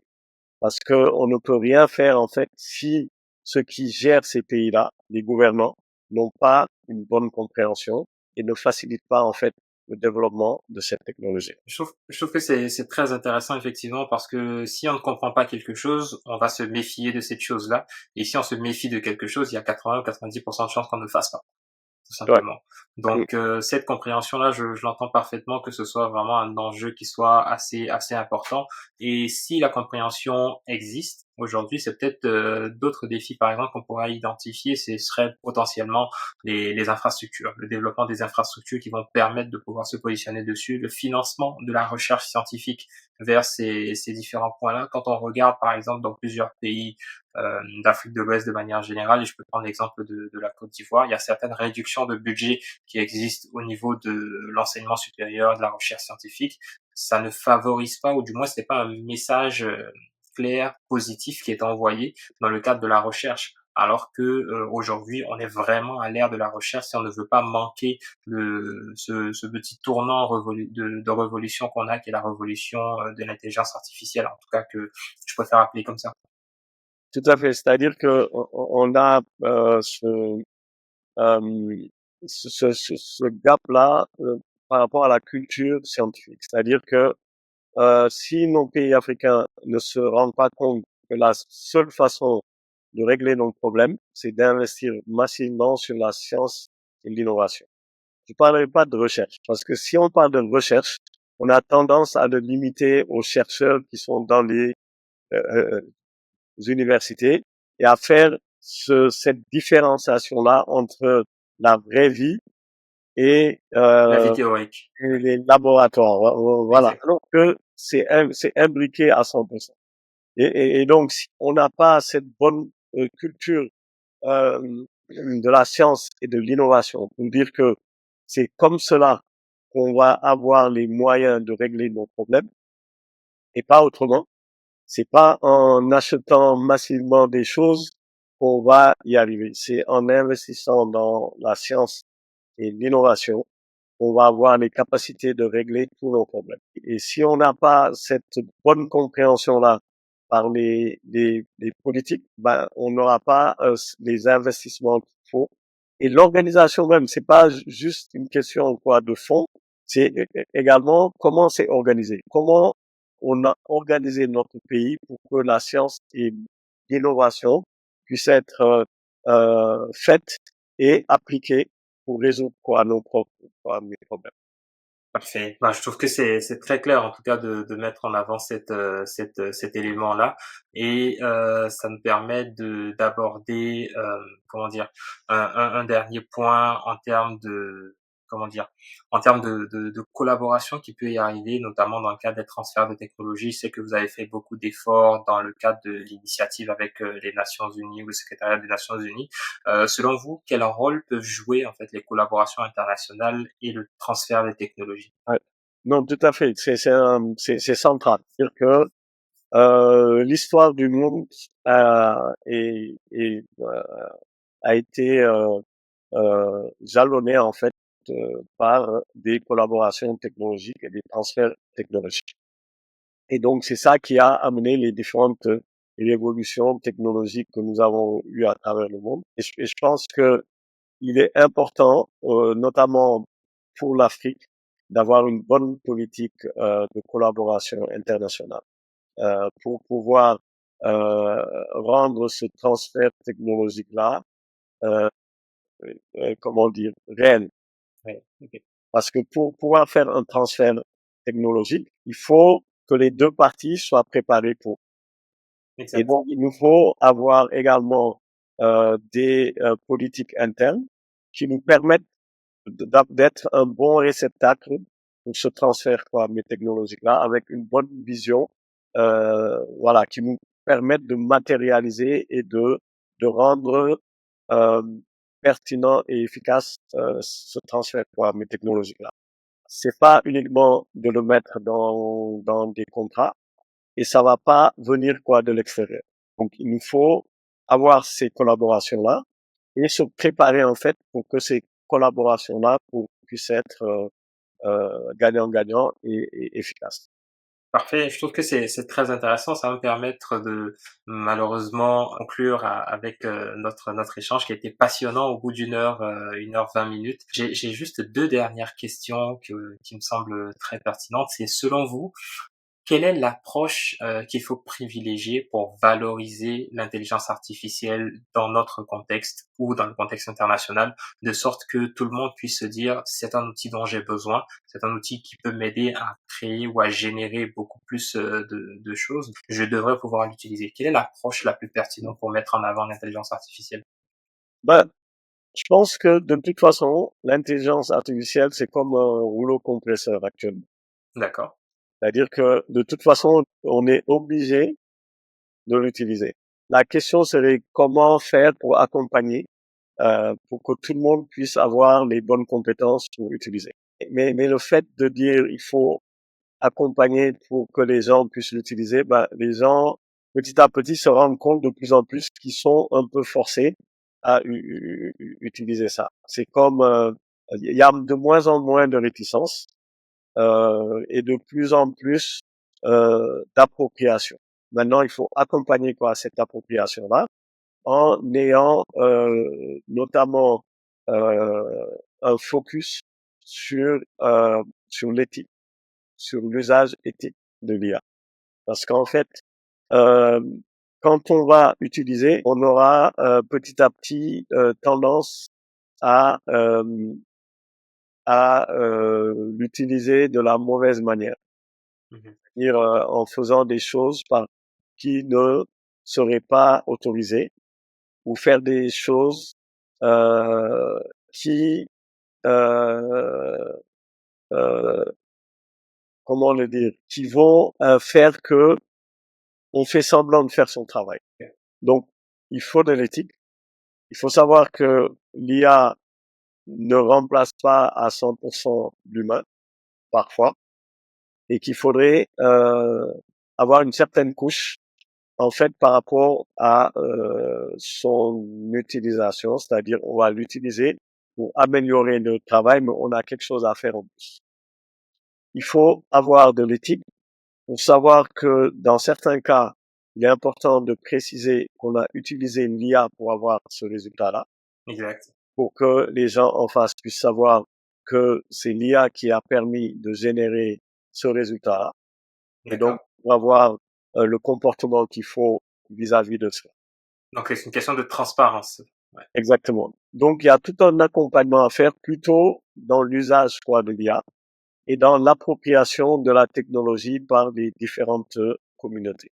parce que on ne peut rien faire en fait si ceux qui gèrent ces pays-là, les gouvernants, n'ont pas une bonne compréhension et ne facilitent pas en fait le développement de cette technologie. Je trouve que c'est très intéressant effectivement parce que si on ne comprend pas quelque chose, on va se méfier de cette chose-là. Et si on se méfie de quelque chose, il y a 80 ou 90% de chances qu'on ne le fasse pas, tout Ouais. simplement. Donc cette compréhension-là, je l'entends parfaitement que ce soit vraiment un enjeu qui soit assez important. Et si la compréhension existe aujourd'hui, c'est peut-être d'autres défis, par exemple, qu'on pourrait identifier. Ce serait potentiellement les infrastructures, le développement des infrastructures qui vont permettre de pouvoir se positionner dessus, le financement de la recherche scientifique vers ces différents points-là. Quand on regarde, par exemple, dans plusieurs pays d'Afrique de l'Ouest de manière générale, et je peux prendre l'exemple de la Côte d'Ivoire, il y a certaines réductions de budget qui existent au niveau de l'enseignement supérieur, de la recherche scientifique. Ça ne favorise pas, ou du moins ce n'est pas un message clair, positif qui est envoyé dans le cadre de la recherche. Alors que aujourd'hui, on est vraiment à l'ère de la recherche si on ne veut pas manquer ce petit tournant de révolution qu'on a, qui est la révolution de l'intelligence artificielle, en tout cas que je préfère appeler comme ça. Tout à fait. C'est-à-dire que on a euh, ce gap-là par rapport à la culture scientifique. C'est-à-dire que si nos pays africains ne se rendent pas compte que la seule façon de régler nos problèmes, c'est d'investir massivement sur la science et l'innovation. Je ne parlerai pas de recherche, parce que si on parle de recherche, on a tendance à le limiter aux chercheurs qui sont dans les euh, universités et à faire cette différenciation-là entre la vraie vie et, La vie théorique. et les laboratoires. Voilà. Exact. Alors que c'est imbriqué à 100%. Et donc, si on n'a pas cette bonne culture de la science et de l'innovation pour dire que c'est comme cela qu'on va avoir les moyens de régler nos problèmes et pas autrement. C'est pas en achetant massivement des choses qu'on va y arriver. C'est en investissant dans la science et l'innovation qu'on va avoir les capacités de régler tous nos problèmes. Et si on n'a pas cette bonne compréhension-là par les politiques, ben, on n'aura pas les investissements qu'il faut. Et l'organisation même, c'est pas juste une question quoi de fond, c'est également comment c'est organisé, comment on a organisé notre pays pour que la science et l'innovation puissent être faites et appliquées pour résoudre quoi nos propres quoi mes problèmes. Parfait. Bah, je trouve que c'est très clair en tout cas de mettre en avant cet élément-là et ça me permet de d'aborder comment dire un dernier point en termes de comment dire en termes de collaboration qui peut y arriver notamment dans le cadre des transferts de technologie. Je sais que vous avez fait beaucoup d'efforts dans le cadre de l'initiative avec les Nations Unies ou le secrétariat des Nations Unies. Selon vous, quel rôle peuvent jouer en fait les collaborations internationales et le transfert des technologies? Ouais. Non, tout à fait. C'est central. C'est-à-dire que l'histoire du monde a été jalonnée en fait par des collaborations technologiques et des transferts technologiques. Et donc c'est ça qui a amené les différentes révolutions technologiques que nous avons eues à travers le monde. Et je pense que il est important, notamment pour l'Afrique, d'avoir une bonne politique de collaboration internationale pour pouvoir rendre ce transfert technologique-là, euh, comment dire, réel. Ouais, OK. Parce que pour pouvoir faire un transfert technologique, il faut que les deux parties soient préparées pour. Et Exact. donc, il nous faut avoir également des politiques internes qui nous permettent d'être un bon réceptacle pour ce transfert quoi, mais technologique-là, avec une bonne vision, voilà, qui nous permettent de matérialiser et de rendre euh, pertinent et efficace ce transfert quoi, mais technologique-là. C'est pas uniquement de le mettre dans des contrats et ça va pas venir quoi de l'extérieur. Donc il nous faut avoir ces collaborations-là et se préparer en fait pour que ces collaborations-là puissent être gagnant-gagnant et efficaces. Parfait. Je trouve que c'est très intéressant. Ça va me permettre de malheureusement conclure avec notre échange qui a été passionnant au bout d'une heure 20 minutes. J'ai juste deux dernières questions qui me semblent très pertinentes. C'est selon vous, quelle est l'approche qu'il faut privilégier pour valoriser l'intelligence artificielle dans notre contexte ou dans le contexte international, de sorte que tout le monde puisse se dire c'est un outil dont j'ai besoin, c'est un outil qui peut m'aider à créer ou à générer beaucoup plus de choses, je devrais pouvoir l'utiliser. Quelle est l'approche la plus pertinente pour mettre en avant l'intelligence artificielle? Ben, je pense que de toute façon, l'intelligence artificielle, c'est comme un rouleau compresseur actuellement. D'accord. C'est-à-dire que de toute façon, on est obligé de l'utiliser. La question serait comment faire pour accompagner, pour que tout le monde puisse avoir les bonnes compétences pour l'utiliser. Mais le fait de dire il faut accompagner pour que les gens puissent l'utiliser, ben, les gens, petit à petit, se rendent compte de plus en plus qu'ils sont un peu forcés à utiliser ça. C'est comme, il y a de moins en moins de réticence et de plus en plus d'appropriation. Maintenant, il faut accompagner quoi cette appropriation-là en ayant notamment un focus sur sur l'éthique, sur l'usage éthique de l'IA. Parce qu'en fait, euh, quand on va utiliser, on aura petit à petit tendance à l'utiliser de la mauvaise manière, Mhm. c'est-à-dire en faisant des choses qui ne seraient pas autorisées ou faire des choses euh, qui euh, euh, comment le dire, qui vont faire que on fait semblant de faire son travail. Donc, il faut de l'éthique. Il faut savoir que l'IA ne remplace pas à 100% l'humain, parfois, et qu'il faudrait avoir une certaine couche, en fait, par rapport à son utilisation, c'est-à-dire on va l'utiliser pour améliorer le travail, mais on a quelque chose à faire en plus. Il faut avoir de l'éthique pour savoir que dans certains cas, il est important de préciser qu'on a utilisé l'IA pour avoir ce résultat-là, Exact. pour que les gens en face puissent savoir que c'est l'IA qui a permis de générer ce résultat-là, et donc D'accord. pour avoir le comportement qu'il faut vis-à-vis de ça. Donc c'est une question de transparence. Ouais. Exactement. Donc, il y a tout un accompagnement à faire plutôt dans l'usage quoi de l'IA et dans l'appropriation de la technologie par les différentes communautés.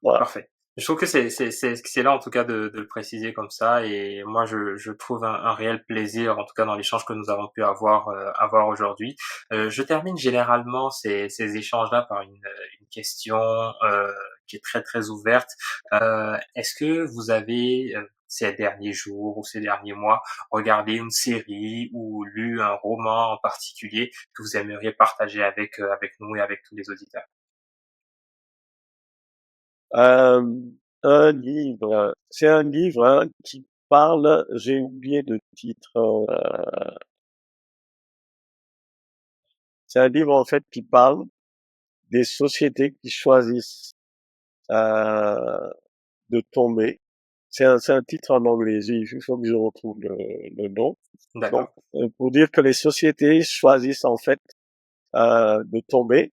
Voilà. Parfait. Je trouve que c'est excellent en tout cas de le préciser comme ça et moi je trouve un réel plaisir en tout cas dans l'échange que nous avons pu avoir aujourd'hui. Je termine généralement ces échanges-là par une question qui est très très ouverte. Est-ce que vous avez ces derniers jours ou ces derniers mois regardé une série ou lu un roman en particulier que vous aimeriez partager avec nous et avec tous les auditeurs? Euh, un livre, c'est un livre qui parle, j'ai oublié le titre, c'est un livre en fait qui parle des sociétés qui choisissent euh, de tomber. C'est un titre en anglais, il faut que je retrouve le nom. Donc, D'accord. pour dire que les sociétés choisissent en fait de tomber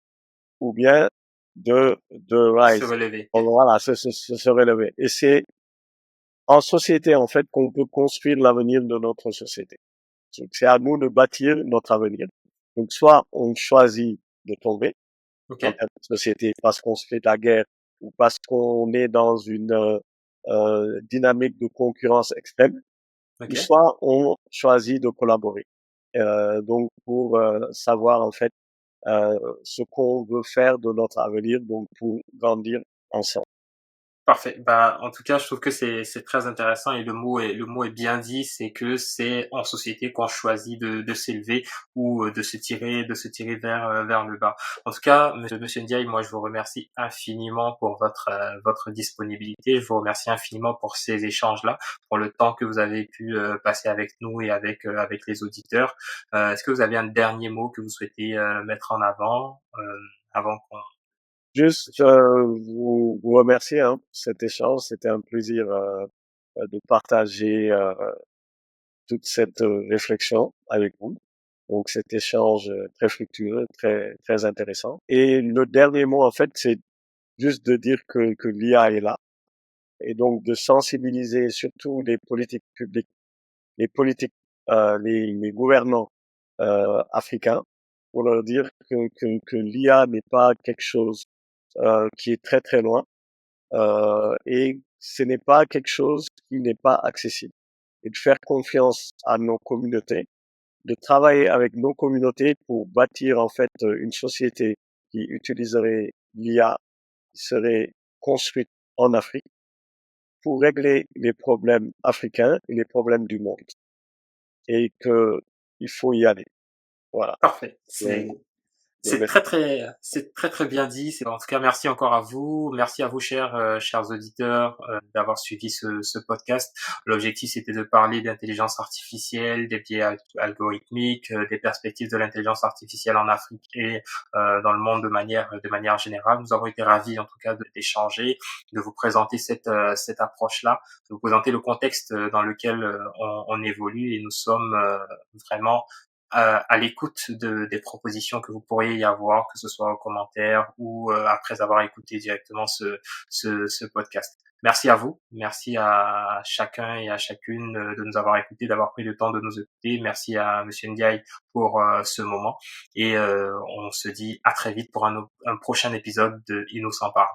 ou bien de Se rise. relever. Donc, voilà, se relever. Et c'est en société en fait qu'on peut construire l'avenir de notre société. Donc, c'est à nous de bâtir notre avenir. Donc soit on choisit de tomber Ok, dans cette société parce qu'on se fait de la guerre ou parce qu'on est dans une dynamique de concurrence extrême, ou ok. soit on choisit de collaborer. Donc pour savoir en fait ce qu'on veut faire de notre avenir, donc pour grandir ensemble. Parfait. Bah, en tout cas, je trouve que c'est très intéressant et le mot est bien dit. C'est que c'est en société qu'on choisit de s'élever ou de se tirer vers le bas. En tout cas, Monsieur Ndiaye, moi, je vous remercie infiniment pour votre disponibilité. Je vous remercie infiniment pour ces échanges-là, pour le temps que vous avez pu passer avec nous et avec les auditeurs. Est-ce que vous avez un dernier mot que vous souhaitez mettre en avant qu'on Juste vous remercier pour cet échange. C'était un plaisir de partager toute cette réflexion avec vous. Donc cet échange très fructueux, très intéressant. Et le dernier mot en fait, c'est juste de dire que l'IA est là et donc de sensibiliser surtout les politiques publiques, les gouvernants africains pour leur dire que l'IA n'est pas quelque chose qui est très loin et ce n'est pas quelque chose qui n'est pas accessible. Et de faire confiance à nos communautés, de travailler avec nos communautés pour bâtir en fait une société qui utiliserait l'IA, qui serait construite en Afrique pour régler les problèmes africains et les problèmes du monde. Et que il faut y aller. Voilà. Parfait. Donc, C'est très très bien dit. En tout cas, merci encore à vous. Merci à vous, chers auditeurs, d'avoir suivi ce podcast. L'objectif, c'était de parler d'intelligence artificielle, des biais algorithmiques, des perspectives de l'intelligence artificielle en Afrique et dans le monde de manière générale. Nous avons été ravis, en tout cas, d'échanger, de vous présenter cette approche-là, de vous présenter le contexte dans lequel on évolue et nous sommes vraiment à l'écoute des propositions que vous pourriez y avoir, que ce soit en commentaire ou après avoir écouté directement ce podcast. Merci à vous, merci à chacun et à chacune de nous avoir écoutés, d'avoir pris le temps de nous écouter. Merci à Monsieur Ndiaye pour ce moment et on se dit à très vite pour un prochain épisode de Il nous en parle.